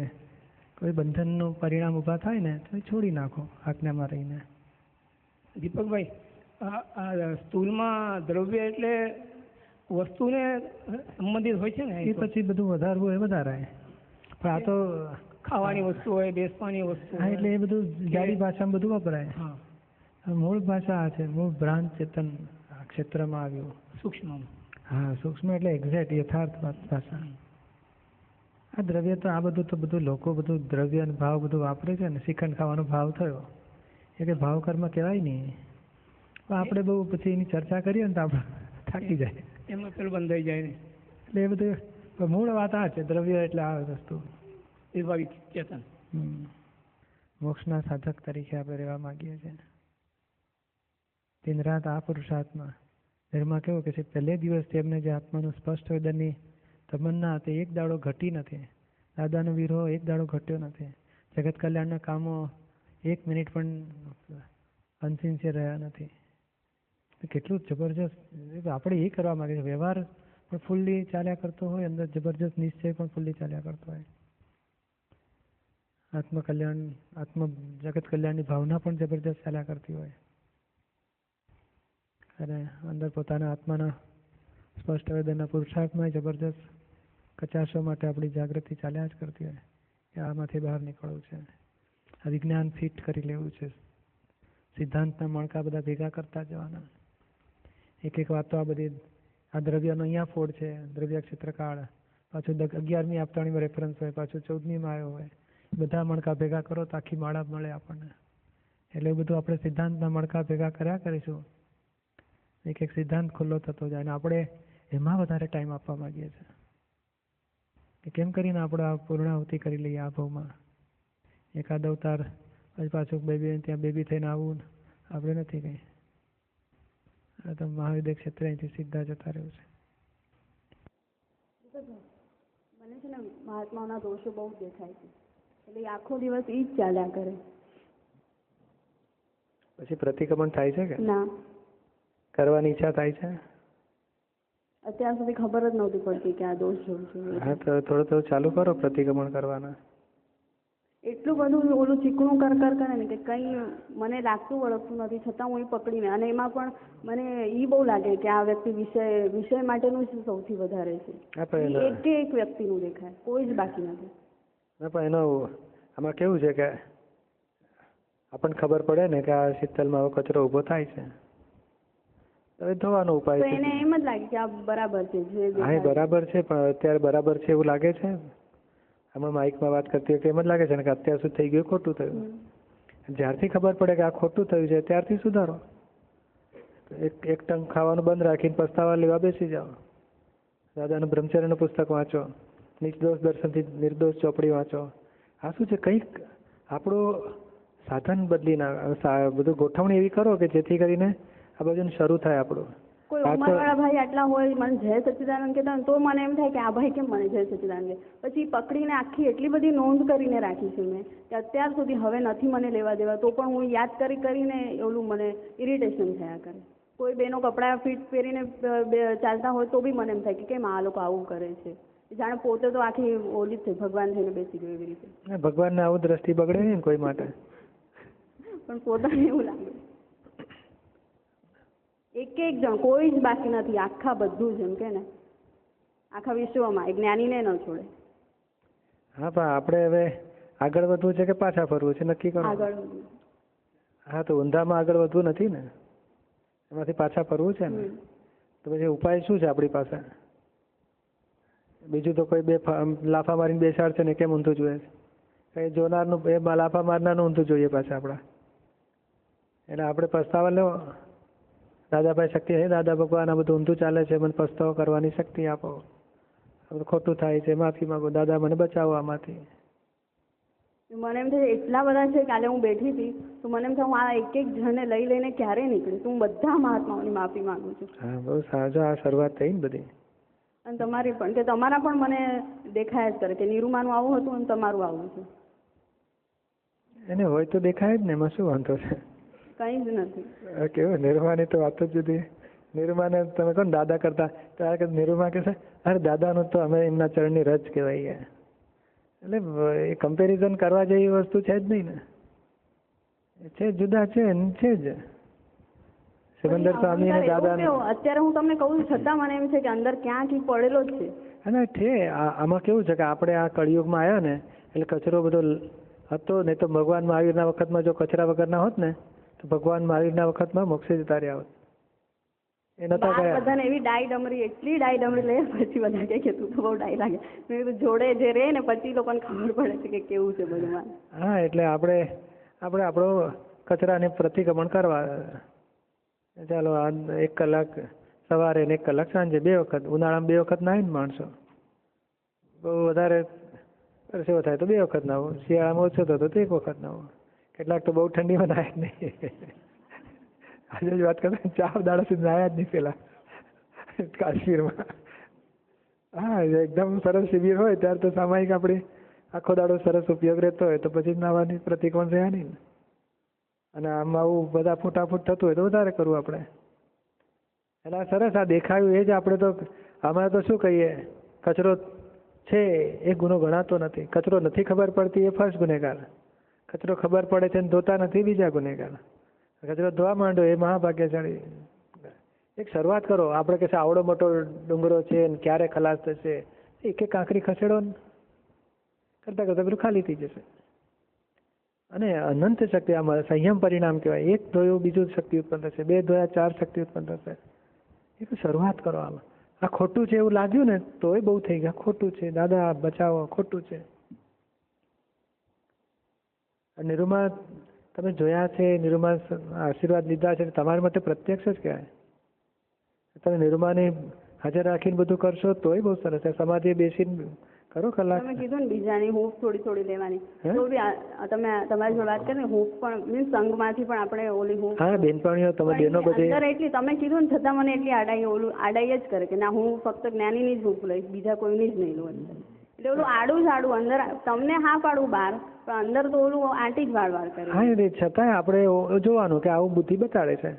કોઈ બંધનનું પરિણામ ઊભા થાય ને તો છોડી નાખો આજ્ઞામાં રહીને. દીપકભાઈ, આ સ્થૂલમાં દ્રવ્ય એટલે વસ્તુને સંબંધિત હોય છે ને, એ પછી બધું વધારવું એ વધારાય. પણ આ તો ખાવાની વસ્તુ હોય, બેસવાની વસ્તુ. હા, એટલે એ બધું જાડી ભાષામાં બધું વપરાય. હા, મૂળ ભાષા આ છે. મૂળ ભ્રાંત ચેતન આ ક્ષેત્રમાં આવ્યું. સૂક્ષ્મ. હા, સૂક્ષ્મ એટલે એક્ઝેક્ટ યથાર્થ ભાષા. આ દ્રવ્ય તો આ બધું લોકો બધું દ્રવ્ય અને ભાવ બધું વાપરે છે ને. શ્રીખંડ ખાવાનો ભાવ થયો એ કે ભાવ કર્મ કહેવાય નહીં. આપણે બહુ પછી એની ચર્ચા કરીએ ને તો આપણે થાકી જાય. એમાં પેલું બંધાઈ જાય ને. એટલે એ બધું મૂળ વાત આ છે. દ્રવ્ય એટલે આ વસ્તુ સ્વાભાવિક ચેતન. મોક્ષના સાધક તરીકે આપણે રહેવા માંગીએ છીએ. દિન રાત આ પુરુષાર્થમાં ધર્મમાં કેવું કે છે, પહેલે દિવસથી એમને જે આત્માનું સ્પષ્ટ વેદનની તમન્ના હતી એક દાડો ઘટી નથી. દાદાનો વિરહો એક દાડો ઘટ્યો નથી. જગત કલ્યાણના કામો 1 મિનિટ પણ અનસિન્સિયર રહ્યા નથી. કેટલું જબરજસ્ત આપણે એ કરવા માંગે છે. વ્યવહાર પણ ફૂલ્લી ચાલ્યા કરતો હોય, અંદર જબરજસ્ત નિશ્ચય પણ ફૂલ્લી ચાલ્યા કરતો હોય. આત્મકલ્યાણ જગત કલ્યાણની ભાવના પણ જબરજસ્ત ચાલ્યા કરતી હોય. અને અંદર પોતાના આત્માના સ્પષ્ટ વેદનના પુરુષાર્થમાં જબરજસ્ત કચાશો માટે આપણી જાગૃતિ ચાલ્યા જ કરતી હોય કે આમાંથી બહાર નીકળવું છે, આ વિજ્ઞાન ફિટ કરી લેવું છે, સિદ્ધાંતના મણકા બધા ભેગા કરતા જવાના. એક વાતો આ બધી આ દ્રવ્યનો અહીંયા ફોડ છે, દ્રવ્ય ક્ષેત્રકાળ, પાછું 11મી આપતાણીમાં રેફરન્સ હોય, પાછું 14મીમાં આવ્યો હોય. બધા મણકા ભેગા કરો તો આખી માળા મળે આપણને. એટલે એ બધું આપણે સિદ્ધાંતના મણકા ભેગા કર્યા કરીશું. એક સિદ્ધાંત ખુલ્લો થતો જાય. અને આપણે એમાં વધારે ટાઈમ આપવા માંગીએ છીએ કે કેમ કરીને આપણે આ પૂર્ણાહુતિ કરી લઈએ આ ભાવમાં. એકાદ અવતાર પછી પાછું ત્યાં બેબી થઈને આવું આપણે નથી કંઈ. આ તો મહાવિદ્ય ક્ષેત્રે અહીંથી સીધા જતા રહ્યું છે. મને છે ને મહાત્માઓના દોષો બહુ દેખાય છે, એટલે આખો દિવસ એ જ ચાલ્યા કરે. પછી પ્રતિક્રમણ થાય છે કે ના? કરવાની ઈચ્છા થાય છે. અત્યાર સુધી ખબર જ નહોતી પડતી કે આ દોષ જોઉં છું. હા, તો થોડું ચાલુ કરો પ્રતિક્રમણ કરવાના. એટલું બધું ઓલું ચીકણું કર કરે ને કે કંઈ મને લાગતું વળગતું નથી, છતાં હું એ પકડીને, અને એમાં પણ મને એ બહુ લાગે કે આ વ્યક્તિ વિષય માટેનું જ સૌથી વધારે છે. એક વ્યક્તિનું દેખાય, કોઈ જ બાકી નથી. પણ એનો આમાં કેવું છે કે આપણને ખબર પડે ને કે આ શીતલમાં હવે કચરો ઊભો થાય છે, હવે ધોવાનો ઉપાય છે. એને એમ જ લાગે કે આ બરાબર છે. હા, બરાબર છે, પણ અત્યારે બરાબર છે એવું લાગે છે. આમાં માઇકમાં વાત કરતી વખતે એમ જ લાગે છે ને કે અત્યાર સુધી થઈ ગયું ખોટું થયું. જ્યારથી ખબર પડે કે આ ખોટું થયું છે ત્યારથી સુધારો. એક ટંક ખાવાનું બંધ રાખીને પસ્તાવા લેવા બેસી જાઓ. દાદાનું બ્રહ્મચર્યનું પુસ્તક વાંચો, નિર્દોષ દર્શનથી નિર્દોષ ચોપડી વાંચો. આ શું છે, કંઈક આપણું સાધન બદલી બધું ગોઠવણી એવી કરો કે જેથી કરીને આ બધું શરૂ થાય આપણું. કોઈ ઉંમરવાળા ભાઈ આટલા હોય, મને જય સચ્ચિદાનંદ કહેતા તો મને એમ થાય કે આ ભાઈ કેમ મને જય સચ્ચિદાનંદ કહે. પછી પકડીને આખી એટલી બધી નોંધ કરીને રાખી છે મેં કે અત્યાર સુધી હવે નથી મને લેવા દેવા, તો પણ હું યાદ કરીને ઓલું મને ઇરિટેશન થયા કરે. કોઈ બેનો કપડાં ફિટ પહેરીને ચાલતા હોય તો બી મને એમ થાય કે કેમ આ લોકો આવું કરે છે, જાણે પોતે તો આખી ઓલી જ છે, ભગવાન થઈને બેસી ગયો એવી રીતે. ભગવાનને આવું દ્રષ્ટિ બગડે ને કોઈ માટે, પણ પોતાને એવું લાગે. એક જણ કોઈ જ બાકી નથી, આખા બધું જ એમ કે ને આખા વિશ્વમાં એક જ્ઞાનીને ન છોડે. હા, પણ આપણે હવે આગળ વધવું છે કે પાછા ફરવું છે નક્કી કરો. આગળ વધવું. હા, તો ઊંધામાં આગળ વધવું નથી ને, એમાંથી પાછા ફરવું છે ને. તો પછી ઉપાય શું છે આપણી પાસે? બીજું તો કોઈ બે લાફા મારીને બેસાડશે ને કેમ ઊંધું જોઈએ છે? કઈ જોનારનું એ લાફા મારનારનું ઊંધું જોઈએ પાછા આપણા. એટલે આપણે પસ્તાવા લેવો. દાદાભાઈ શક્તિ હે, દાદા ભગવાન આ બધું ઊંધું ચાલે છે, મને પસ્તાવો કરવાની શક્તિ આપો. આ બધું ખોટું થાય છે, માફી માંગો દાદા, મને બચાવો આમાંથી. મને એમ થાય એટલા બધા છે. કાલે હું બેઠી હતી તો મને એમ થાય હું આ એક જણને લઈને ક્યારે નીકળીશ. હું બધા મહાત્માઓની માફી માંગુ છું. હા, બહુ સાજો આ શરૂઆત થઈ ને બધી. અને તમારી પણ કે તમારા પણ મને દેખાય જ કરે કે નિરૂમાનું આવું હતું અને તમારું આવું છે. એને હોય તો દેખાય જ ને, એમાં શું વાંધો છે? કંઈ જ નથી. કેવું નિરૂમાની તો વાત જ જુદી. નિરૂમાને તમે કહો ને દાદા કરતા, ત્યારે નિરૂમા કહે છે અરે દાદાનું તો અમે એમના ચરણની રજ કહેવાય. એટલે એ કમ્પેરિઝન કરવા જેવી વસ્તુ છે જ નહીં ને. છે જુદા છે જ. સિકંદર સ્વામી અને દાદા અત્યારે હું તમને કહું છું છતાં મને એમ છે કે અંદર ક્યાંક પડેલો જ છે. અને છે આમાં કેવું છે કે આપણે આ કળિયુગમાં આવ્યા ને એટલે કચરો બધો હતો. નહીં તો ભગવાન મહાવીરના વખતમાં જો કચરા વગરના હોત ને તો ભગવાન મહાવીરના વખતમાં મોક્ષે જતા રહ્યા હોત. એ નતા ગયા. બધાને એવી ડાઈ ડમરી, એટલી ડાઈ ડમરી લે પછી બધા કે તું તો બહુ ડાઈ લાગે. મેં કીધું જોડે જે રહે ને પછી લોકોને ખબર પડે છે કે કેવું છે બધું. હા, એટલે આપણે આપણો કચરાને પ્રતિક્રમણ કરવા. ચાલો આ 1 કલાક સવારે ને 1 કલાક સાંજે, 2 વખત. ઉનાળામાં 2 વખત નાય ને માણસો. બહુ વધારે પરસેવો થાય તો 2 વખત નાવો. શિયાળામાં ઓછો થતો તો 1 વખત નાવો. કેટલાક તો બહુ ઠંડીમાં નાય જ નહીં. આજે જ વાત કરતા 4 દાડા સુધી નાયા જ નહીં પેલા કાશ્મીરમાં. હા, એકદમ સરસ શિબિર હોય ત્યારે તો સામાયિક આપણે આખો દાડો સરસ ઉપયોગ રહેતો હોય તો પછી નાવાની પ્રતિકોણ રહ્યા નહીં. અને આમાં આવું બધા ફૂટાફૂટ થતું હોય તો વધારે કરવું આપણે. એટલે આ સરસ આ દેખાયું એ જ આપણે તો અમારે તો શું કહીએ, કચરો છે એ ગુનો ગણાતો નથી. કચરો નથી ખબર પડતી એ ફર્સ્ટ ગુનેગાર. કચરો ખબર પડે છે ને ધોતા નથી બીજા ગુનેગાર. કચરો ધોવા માંડો એ મહાભાગ્યશાળી. એક શરૂઆત કરો. આપણે કહેશે આવડો મોટો ડુંગરો છે ને ક્યારે ખલાસ થશે, એક કાંકરી ખસેડો ને કરતાં કરતાં પેલું ખાલી થઈ જશે. અને અનંત શક્તિ આમાં સંયમ પરિણામ કહેવાય. 1 ધોયું બીજું શક્તિ ઉત્પન્ન થશે, 2 ધોયા 4 શક્તિ ઉત્પન્ન થશે. એ તો શરૂઆત કરો. આમાં આ ખોટું છે એવું લાગ્યું ને તોય બહુ થઈ ગયા. ખોટું છે દાદા બચાવો, ખોટું છે. નિરૂમા તમે જોયા છે, નિરૂમા આશીર્વાદ લીધા છે, તમારા માટે પ્રત્યક્ષ જ કહેવાય. તમે નિરૂમાને હાજર રાખીને બધું કરશો તોય બહુ સરસ છે. સમાધિએ બેસીને કરો કલાક. તમે કીધું ને બીજાની હૂંફ થોડી લેવાની, તો બી તમે તમારી જોડે વાત કરીને હૂંફ પણ મીન્સ સંઘમાંથી પણ આપણે ઓલી હૂંફ. હા, બેનપણીઓ તમે બેનો બધી અંદર એટલી તમે કીધું ને છતાં મને એટલી આડાઈ જ કરે કે ના હું ફક્ત જ્ઞાનીની જ હૂંફ લઈશ, બીજા કોઈની જ નહીં લઉં. એટલે ઓલું આડું જ આડું અંદર તમને હા પાડું બહાર, પણ અંદર તો ઓલું આંટી જ વાળ કરે. હા, એ છતાંય આપણે જોવાનું કે આવું બુદ્ધિ બતાડે છે,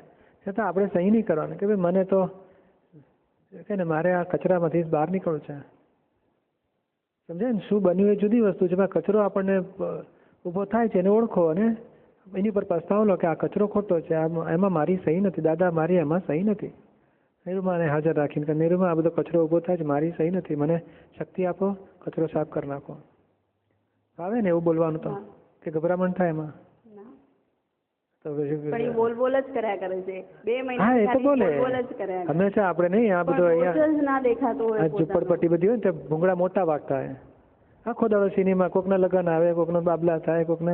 છતાં આપણે સહી નહીં કરવાનું કે ભાઈ મને તો કે ને મારે આ કચરામાંથી બહાર નીકળવું છે. સમજાય ને? શું બન્યું એ જુદી વસ્તુ છે. કચરો આપણને ઊભો થાય છે એને ઓળખો અને એની પર પસ્તાવો લો કે આ કચરો ખોટો છે, એમાં મારી સહી નથી. દાદા મારી એમાં સહી નથી. નિરૂમાને હાજર રાખીને કે નિરૂમા આ બધો કચરો ઊભો થાય છે, મારી સહી નથી, મને શક્તિ આપો, કચરો સાફ કરી નાખો. આવે ને એવું બોલવાનું તો કે ગભરામણ થાય એમાં? પણ એ બોલ જ કર્યા કરે છે 2 મહિના. હા, એ તો બોલે જ કર્યા હંમેશા. આપણે નહીં આ બધું અહીંયા ના દેખાતો હોય, ઝુંપડપટ્ટી બધી હોય ને તે ભૂંગળા મોટા વાગતા હોય. આખો દાડો સિનેમા, કોકના લગ્ન આવે, કોકના બાબલા થાય, કોકને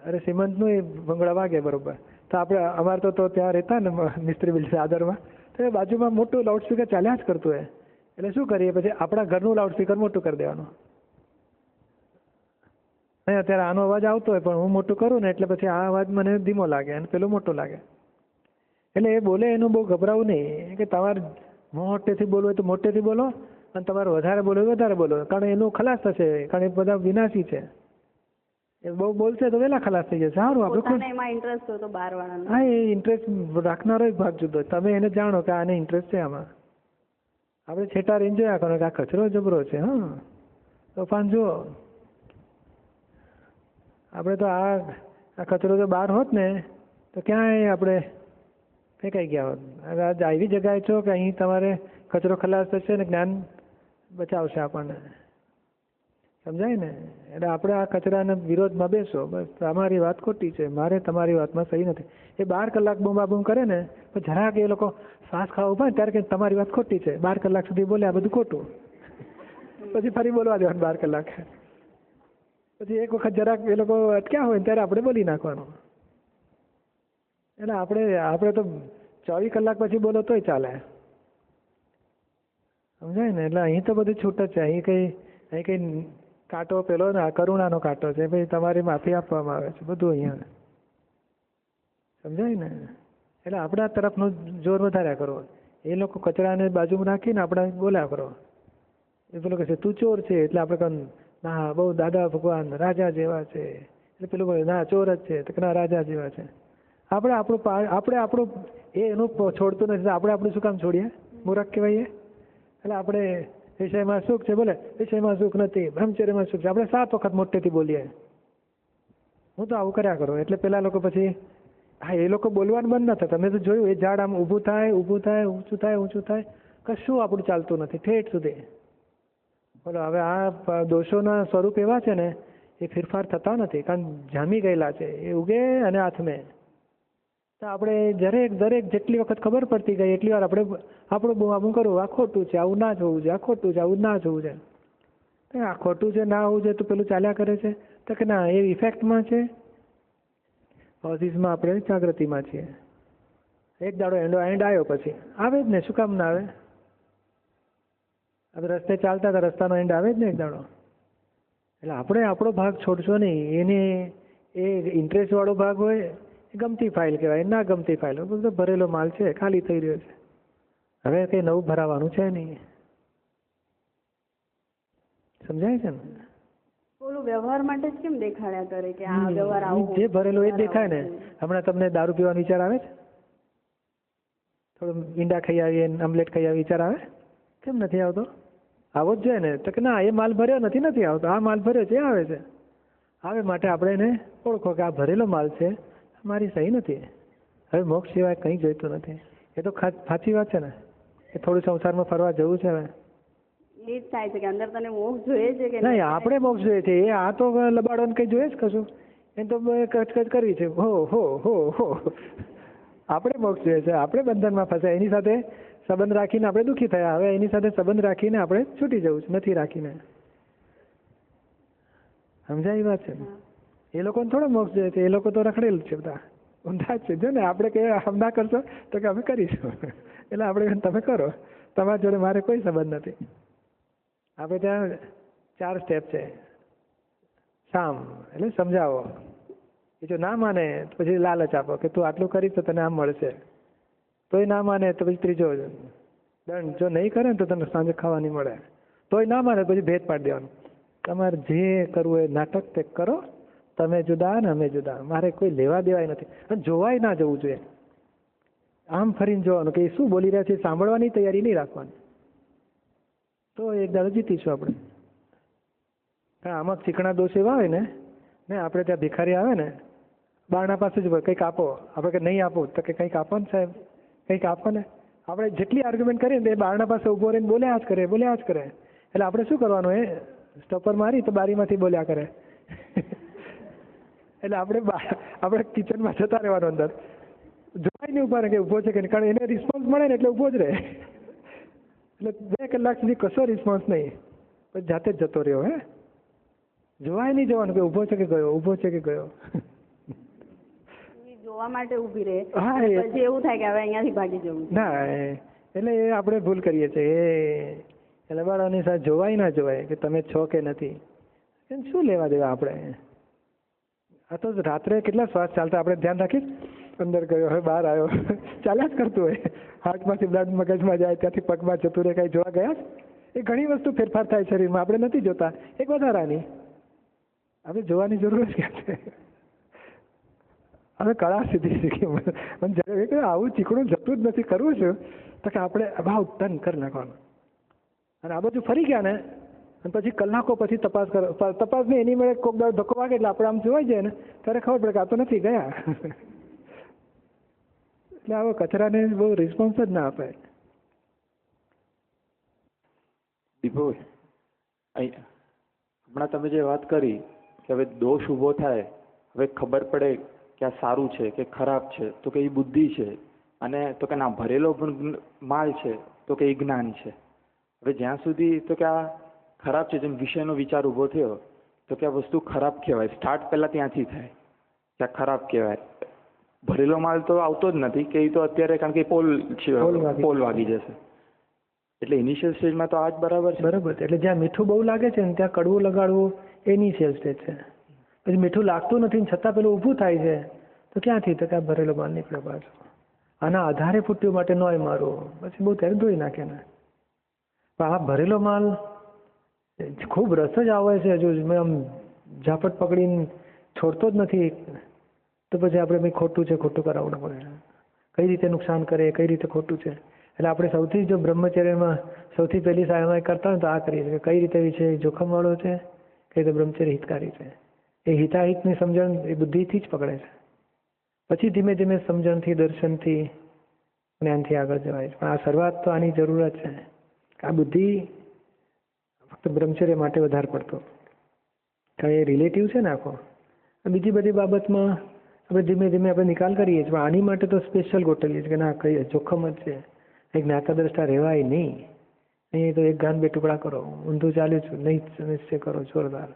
અરે સિમંતનું એ ભૂંગળા વાગે બરોબર. તો આપણે અમારે તો ત્યાં રહેતા ને મિસ્ત્રી બિલ્ડિંગ આદરમાં, તો એ બાજુમાં મોટું લાઉડસ્પીકર ચાલ્યા જ કરતું હોય. એટલે શું કરીએ પછી આપણા ઘરનું લાઉડસ્પીકર મોટું કરી દેવાનું. અત્યારે આનો અવાજ આવતો હોય પણ હું મોટું કરું ને એટલે પછી આ અવાજ મને ધીમો લાગે અને પેલો મોટો લાગે. એટલે એ બોલે એનું બહુ ગભરાવું નહીં કે તમારે મોટેથી બોલવું હોય તો મોટેથી બોલો અને તમારે વધારે બોલવું હોય વધારે બોલો, કારણ એનું ખલાસ થશે. કારણ એ બધા વિનાશી છે. એ બહુ બોલશે તો વહેલા ખલાસ થઈ જશે. સારું, આપણે એમાં ઇન્ટરેસ્ટ હોય તો બહારવાળાનો. હા, એ ઇન્ટરેસ્ટ રાખનારો એક ભાગ જુદો. તમે એને જાણો કે આને ઇન્ટરેસ્ટ છે આમાં. આપણે છેટા રહીને જોયા કરો કે આ કચરો જબરો છે. હા, તોફાન જુઓ. આપણે તો આ કચરો જો બહાર હોત ને તો ક્યાંય આપણે ફેંકાઈ ગયા હોત. હવે આજ આવી જગ્યાએ છો કે અહીં તમારે કચરો ખલાસ થશે ને જ્ઞાન બચાવશે આપણને. સમજાય ને? એટલે આપણે આ કચરાના વિરોધમાં બેસો, બસ તમારી વાત ખોટી છે, મારે તમારી વાતમાં સહી નથી. એ 12 કલાક બૂમાબૂમ કરે ને તો જરાક એ લોકો શ્વાસ ખાવા ઉભા ત્યારે કે તમારી વાત ખોટી છે. 12 કલાક સુધી બોલે આ બધું ખોટું, પછી ફરી બોલવા દેવાનું 12 કલાક. પછી એક વખત જરાક એ લોકો અટક્યા હોય ત્યારે આપણે બોલી નાખવાનું. એટલે આપણે તો 24 કલાક પછી બોલો તોય ચાલે. સમજાય ને? એટલે અહીં તો બધું છૂટ જ છે. અહીં કઈ કાંટો પેલો ને કરુણાનો કાંટો છે ભાઈ, તમારી માફી આપવામાં આવે છે બધું અહીંયા, સમજાય ને? એટલે આપણા તરફનું જોર વધાર્યા કરો. એ લોકો કચરાને બાજુમાં રાખીને આપણે બોલ્યા કરો. એ પેલો કહે છે તું ચોર છે, એટલે આપણે કહું ના બહુ દાદા ભગવાન રાજા જેવા છે, એટલે પેલું બોલે ના ચોર જ છે, તો ના રાજા જેવા છે. આપણે આપણું એનું છોડતું નથી, આપણે આપણું શું કામ છોડીએ? મૂર્ખ કહેવાય. એટલે આપણે વિષયમાં સુખ છે, બોલે વિષયમાં સુખ નથી, બ્રહ્મચર્યમાં સુખ છે, આપણે 7 વખત મોટેથી બોલીએ. હું તો આવું કર્યા કરું. એટલે પેલા લોકો પછી હા એ લોકો બોલવાનું બંધ ન થાય. તમે તો જોયું એ ઝાડ આમ ઊભું થાય ઊંચું થાય, કશું આપણું ચાલતું નથી ઠેઠ સુધી. બોલો હવે આ દોષોના સ્વરૂપ એવા છે ને એ ફેરફાર થતા નથી, કારણ જામી ગયેલા છે, એ ઉગે અને હાથમે. તો આપણે દરેક જેટલી વખત ખબર પડતી ગઈ એટલી વાર આપણે આપણું બુમાબુમ કરવું, આ ખોટું છે, આવું ના જોવું છે, આ ખોટું છે, આવું ના જોવું છે. આ ખોટું છે ના હોવું છે તો પેલું ચાલ્યા કરે છે, તો કે ના એ ઇફેક્ટમાં છે, કોઝિસમાં આપણે જાગૃતિમાં છીએ. એક દાડો એન્ડ આવ્યો પછી આવે જ ને, શું કામ ના આવે? આપણે રસ્તે ચાલતા હતા, રસ્તાનો એન્ડ આવે જ ને એક દાડો. એટલે આપણે આપણો ભાગ છોડશો નહીં. એને એ ઇન્ટરેસ્ટ વાળો ભાગ હોય એ ગમતી ફાઇલ કહેવાય, ના ગમતી ફાઇલ બધો ભરેલો માલ છે, ખાલી થઈ રહ્યો છે, હવે કંઈ નવું ભરાવાનું છે નહીં. સમજાય છે ને? બોલું વ્યવહાર માટે જ કેમ દેખાડ્યા કરે કે આ વ્યવહાર આવો, જે ભરેલો એ જ દેખાય ને. હમણાં તમને દારૂ પીવાનો વિચાર આવે છે? થોડું ઈંડા ખાઈ આવીએ, આમલેટ ખાઈ આવીએ, વિચાર આવે? કેમ નથી આવતો? આવો જ જોઈએ ને. તો કે ના એ માલ ભર્યો નથી આવતો, આ માલ ભર્યો છે આવે છે. આવે માટે આપણે એને ઓળખો કે આ ભરેલો માલ છે, મારી સહી નથી. હવે મોક્ષ સિવાય કંઈ જોઈતું નથી. એ તો સાચી વાત છે ને. એ થોડું સંસારમાં ફરવા જવું છે હવે. એ જ થાય છે કે અંદર તને મોક્ષ જોઈએ છે કે નહીં? આપણે મોક્ષ જોઈએ છે. એ આ તો લબાડોને કંઈ જોઈએ જ કશું, એ તો કચકચ કરવી છે, હો. આપણે મોક્ષ જોઈએ છે. આપણે બંધનમાં ફસાય, એની સાથે સંબંધ રાખીને આપણે દુઃખી થયા. હવે એની સાથે સંબંધ રાખીને આપણે છૂટી જવું છે, નથી રાખીને. સમજાય વાત છે ને? એ લોકોને થોડો મોક્ષ જોઈએ છે, એ લોકો તો રખડેલું છે બધા, ઊંધા જ છે. જો ને આપણે કહીએ આમ ના કરશો તો કે અમે કરીશું, એટલે આપણે તમે કરો, તમારા જોડે મારે કોઈ સંબંધ નથી. આપણે ત્યાં 4 સ્ટેપ છે. સામ એટલે સમજાવો, એ જો ના માને તો પછી લાલચ આપો કે તું આટલું કરીશ તો તને આમ મળશે, તોય ના માને તો પછી ત્રીજો દંડ, જો નહીં કરે ને તો તને સાંજે ખાવા નહીં મળે, તોય ના માને પછી ભેદ પાડી દેવાનું. તમારે જે કરવું એ નાટક તે કરો, તમે જુદા ને અમે જુદા, મારે કોઈ લેવા દેવાય નથી. અને જોવાય ના જવું જોઈએ. આમ ફરીને જોવાનું કે એ શું બોલી રહ્યા છે, સાંભળવાની તૈયારી નહીં રાખવાની, તો એક દાડો જીતીશું આપણે. આમાં ચીકણા દોષ એવા હોય ને આપણે ત્યાં ભિખારી આવે ને બારણા પાસે જ કંઈક આપો, આપણે કે નહીં આપો તો કે કંઈક આપો ને સાહેબ, કંઈક આપો ને. આપણે જેટલી આર્ગ્યુમેન્ટ કરીએ ને એ બારણા પાસે ઊભો રહીને બોલ્યા જ કરે. એટલે આપણે શું કરવાનું, એ સ્ટોપર મારી તો બારીમાંથી બોલ્યા કરે. એટલે આપણે કિચનમાં જતા રહેવાનું અંદર, જોવાય નહીં ઉભા રહે કે ઊભો છે કે નહીં, કારણ એને રિસ્પોન્સ મળે ને એટલે ઊભો જ રહે. એટલે 2 કલાક સુધી કશો રિસ્પોન્સ નહીં, પછી જાતે જ જતો રહ્યો. જોવાય નહીં જવાનું કે ઊભો છે કે ગયો. જોવા માટે ઊભી રહે, હા, પછી એવું થાય કે હવે અહીંયાથી ભાગી જવું ના. એટલે એ આપણે ભૂલ કરીએ છીએ. એટલે બાળાની સાથે જોવાય ના જોવાય કે તમે છો કે નથી, શું લેવા દેવા આપણે. આ તો રાત્રે કેટલા શ્વાસ ચાલતા આપણે ધ્યાન રાખીએ, અંદર ગયો હવે બહાર આવ્યો, ચાલ્યા જ કરતું હોય. હાર્ટમાંથી બ્લડ મગજમાં જાય, ત્યાંથી પગમાં જતું રહે, કાંઈ જોવા ગયા? એ ઘણી વસ્તુ ફેરફાર થાય શરીરમાં, આપણે નથી જોતા. એક વધારાની આપણે જોવાની જરૂર જ ક્યાં છે? હવે કળા સીધી શીખી મને જ્યારે આવું ચીકણું જતું જ નથી, કરવું છું તો કે આપણે ભાવ ટન કરી નાખવાનું. અને આ બધું ફરી ગયા ને અને પછી કલાકો પછી તપાસ કરો, તપાસ નહીં એની મળે કોક દાડો ધક્કો વાગે એટલે આપણે આમ જોવાઈ જાય ને ત્યારે ખબર પડે કે આ તો નથી ગયા. એટલે આવો કચરાને બહુ રિસ્પોન્સ જ ના આપે. દીપુભાઈ, અહીં હમણાં તમે જે વાત કરી કે હવે દોષ ઊભો થાય, હવે ખબર પડે કે આ સારું છે કે ખરાબ છે, તો કે એ બુદ્ધિ છે, અને તો કે ના ભરેલો પણ માલ છે તો કે એ જ્ઞાન છે. હવે જ્યાં સુધી તો કે આ ખરાબ છે, જેમ વિષયનો વિચાર ઊભો થયો તો કે આ વસ્તુ ખરાબ કહેવાય. સ્ટાર્ટ પહેલાં ત્યાંથી થાય કે આ ખરાબ કહેવાય. ભરેલો માલ તો આવતો જ નથી કે એ તો અત્યારે, કારણ કે પોલ વાગી જશે. એટલે ઇનિશિયલ સ્ટેજમાં તો આ જ બરાબર છે. બરાબર છે. એટલે જ્યાં મીઠું બહુ લાગે છે ને ત્યાં કડવું લગાડવું એ ઇનિશિયલ સ્ટેજ છે. પછી મીઠું લાગતું નથી ને છતાં પેલું ઊભું થાય છે તો ક્યાંથી તો ક્યાં ભરેલો માલ નીકળે પાછો. આના આધારે ફૂટ્યું માટે નોય મારું પછી બહુ ત્યારે ધોઈ નાખે ને. પણ આ ભરેલો માલ ખૂબ રસ જ આવે છે. જો મેં આમ ઝાપટ પકડીને છોડતો જ નથી તો પછી આપણે ભાઈ ખોટું છે ખોટું કરાવવું પડે. કઈ રીતે નુકસાન કરે કઈ રીતે ખોટું છે. એટલે આપણે સૌથી જો બ્રહ્મચર્યમાં સૌથી પહેલી સાયમાં કરતા હોય તો આ કરીએ છીએ કઈ રીતે વિષય જોખમવાળો છે કઈ રીતે બ્રહ્મચર્ય હિતકારી છે. એ હિતાહિતની સમજણ એ બુદ્ધિથી જ પકડે છે. પછી ધીમે ધીમે સમજણથી દર્શનથી જ્ઞાનથી આગળ જવાય. પણ આ શરૂઆત તો આની જરૂરત છે. આ બુદ્ધિ ફક્ત બ્રહ્મચર્ય માટે વધારે પડતો કારણ એ રિલેટિવ છે ને આખો. બીજી બધી બાબતમાં આપણે ધીમે ધીમે આપણે નિકાલ કરીએ છીએ પણ આની માટે તો સ્પેશિયલ ગોઠવીએ છીએ કે ના કઈ જોખમ જ છે. એક જ્ઞાતા દ્રષ્ટા રહેવાય નહીં. અહીં તો એક ગાન બે ટુકડા કરો ઊંધું ચાલ્યું છું નહીં નિશ્ચય કરો જોરદાર.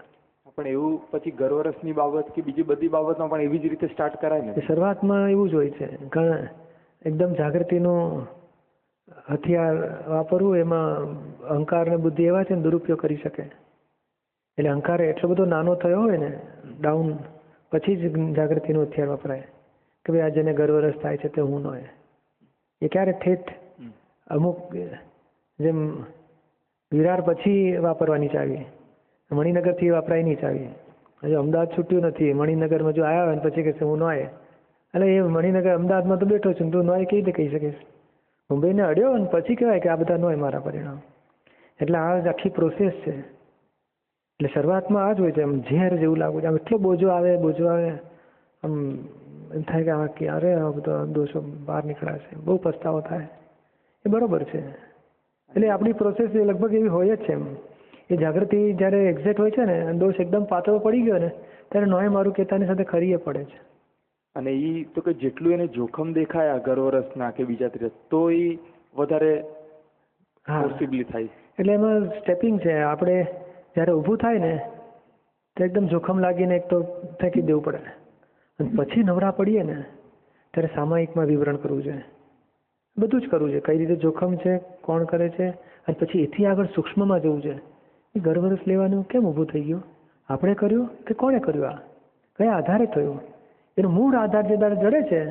પણ એવું પછી ગર્વરસની બાબત કે બીજી બધી બાબતમાં પણ એવી જ રીતે સ્ટાર્ટ કરાય ને. શરૂઆતમાં એવું જ હોય છે. કારણ એકદમ જાગૃતિનું હથિયાર વાપરવું એમાં અહંકાર ને બુદ્ધિ એવા છે ને દુરુપયોગ કરી શકે. એટલે અહંકાર એટલો બધો નાનો થયો હોય ને ડાઉન પછી જ જાગૃતિનું હથિયાર વપરાય કે ભાઈ આ જેને ગર્વરસ થાય છે તે હું ન હોય. એ ક્યારે ઠેઠ અમુક જેમ વિરાર પછી વાપરવાની ચાવી મણિનગરથી વાપરાય નહીં ચાવી. હજુ અમદાવાદ છૂટ્યું નથી મણિનગરમાં જો આવ્યા હોય ને પછી કહેશે હું ન હોય એટલે એ મણિનગર અમદાવાદમાં તો બેઠો છું તું ન હોય કેવી રીતે કહી શકીશ. મુંબઈને અડ્યો ને પછી કહેવાય કે આ બધા ન હોય મારા પરિણામ. એટલે આ જ આખી પ્રોસેસ છે. એટલે શરૂઆતમાં આ જ હોય છે આમ ઝેર જેવું લાગુ છે. આમ એટલો બોજો આવે આમ એમ થાય કે આ ક્યારે આ બધા દોષો બહાર નીકળ્યા છે બહુ પસ્તાવો થાય. એ બરોબર છે. એટલે આપણી પ્રોસેસ લગભગ એવી હોય જ છે. એમ એ જાગૃતિ જ્યારે એક્ઝેક્ટ હોય છે ને દોષ એકદમ પાતળો પડી ગયો ને ત્યારે નોય મારું કહેતાની સાથે ખરીએ પડે છે. અને એ તો કે જેટલું એને જોખમ દેખાય ગર્વરસના કે બીજા ત્રીજા તો એ વધારે પોસિબલી થાય. એટલે એમાં સ્ટેપિંગ છે. આપણે જ્યારે ઊભું થાય ને તો એકદમ જોખમ લાગીને એક તો ફેંકી દેવું પડે અને પછી નવરા પડીએ ને ત્યારે સામાયિકમાં વિવરણ કરવું જોઈએ. બધું જ કરવું છે કઈ રીતે જોખમ છે કોણ કરે છે અને પછી એથી આગળ સૂક્ષ્મમાં જવું છે. એ ગર્વરસ લેવાનું કેમ ઊભું થઈ ગયું આપણે કર્યું કે કોણે કર્યું આ કયા આધારે થયું એનો મૂળ આધાર જે તારે જડે છે.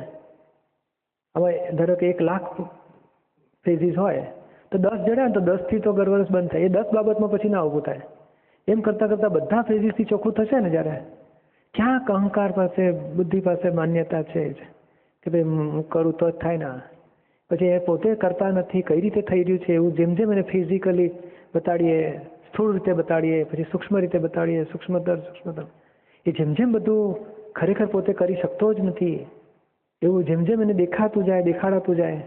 હવે ધારો કે 1,00,000 ફેઝિસ હોય તો 10 જડ્યા ને તો 10થી તો ગર્વરસ બંધ થાય. એ 10 બાબતમાં પછી ના ઊભું થાય. એમ કરતાં કરતાં બધા ફેઝિસથી ચોખ્ખું થશે ને જ્યારે ક્યાંક અહંકાર પાસે બુદ્ધિ પાસે માન્યતા છે જ કે ભાઈ હું કરું તો જ થાય ને. પછી એ પોતે કરતા નથી કઈ રીતે થઈ રહ્યું છે એવું જેમ જેમ એને ફિઝિકલી બતાડીએ સ્થૂળ રીતે બતાડીએ પછી સૂક્ષ્મ રીતે બતાડીએ સૂક્ષ્મતર એ જેમ જેમ બધું ખરેખર પોતે કરી શકતો જ નથી એવું જેમ જેમ એને દેખાડાતું જાય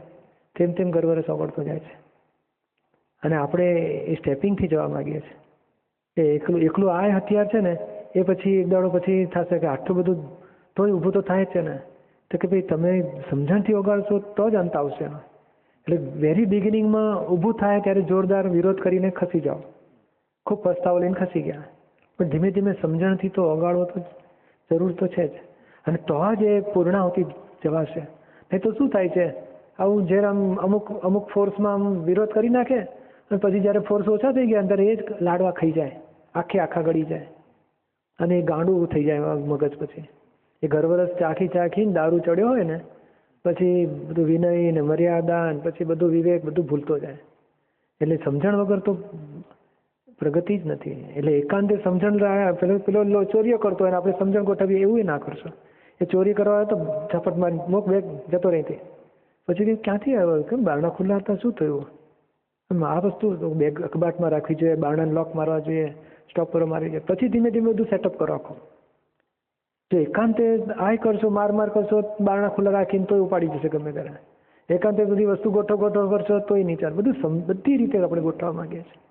તેમ તેમ ગર્વરસ ઓગળતો જાય છે. અને આપણે એ સ્ટેપિંગથી જવા માંગીએ છીએ. એકલું આ હથિયાર છે ને એ પછી એક દાડો પછી થશે કે આટલું બધું તોય ઊભું તો થાય જ છે ને તો કે ભાઈ તમે સમજણથી ઓગાળશો તો જ અંત આવશે. એટલે વેરી બિગિનિંગમાં ઊભું થાય ત્યારે જોરદાર વિરોધ કરીને ખસી જાઓ ખૂબ પસ્તાવો લઈને ખસી ગયા પણ ધીમે ધીમે સમજણથી તો ઓગાળવો તો જરૂર તો છે જ. અને તો જ એ પૂર્ણાહુતિ જવાશે. નહીં તો શું થાય છે આવું જ્યારે અમુક ફોર્સમાં આમ વિરોધ કરી નાખે અને પછી જ્યારે ફોર્સ ઓછા થઈ ગયા ત્યારે એ જ લાડવા ખાઈ જાય આખા ગળી જાય અને એ ગાંડું થઈ જાય મગજ. પછી એ ગર્વરસ ચાખીને દારૂ ચડ્યો હોય ને પછી બધું વિનય ને મર્યાદા ને પછી બધું વિવેક બધું ભૂલતો જાય. એટલે સમજણ વગર તો પ્રગતિ જ નથી. એટલે એકાંતે સમજણ પેલો ચોરીઓ કરતો હોય ને આપણે સમજણ ગોઠવીએ એવું ના કરશો. એ ચોરી કરવા તો ઝપટ મારી મોક બેગ જતો રહેતી પછી ક્યાંથી આવ્યો કેમ બારણા ખુલ્લા હતા શું થયું. આ વસ્તુ બેગ કબાટમાં રાખવી જોઈએ બારણાને લોક મારવા જોઈએ સ્ટોપરો મારી જોઈએ પછી ધીમે ધીમે બધું સેટઅપ કરો આખો. જો એકાંતે આય કરશો માર કરશો બારણા ખુલ્લા રાખીને તોય ઉપાડી જશે ગમે ત્યારે. એકાંતે બધી વસ્તુ ગોઠવ કરશો તોય નહીં ચાલે. બધું બધી રીતે આપણે ગોઠવવા માંગીએ છીએ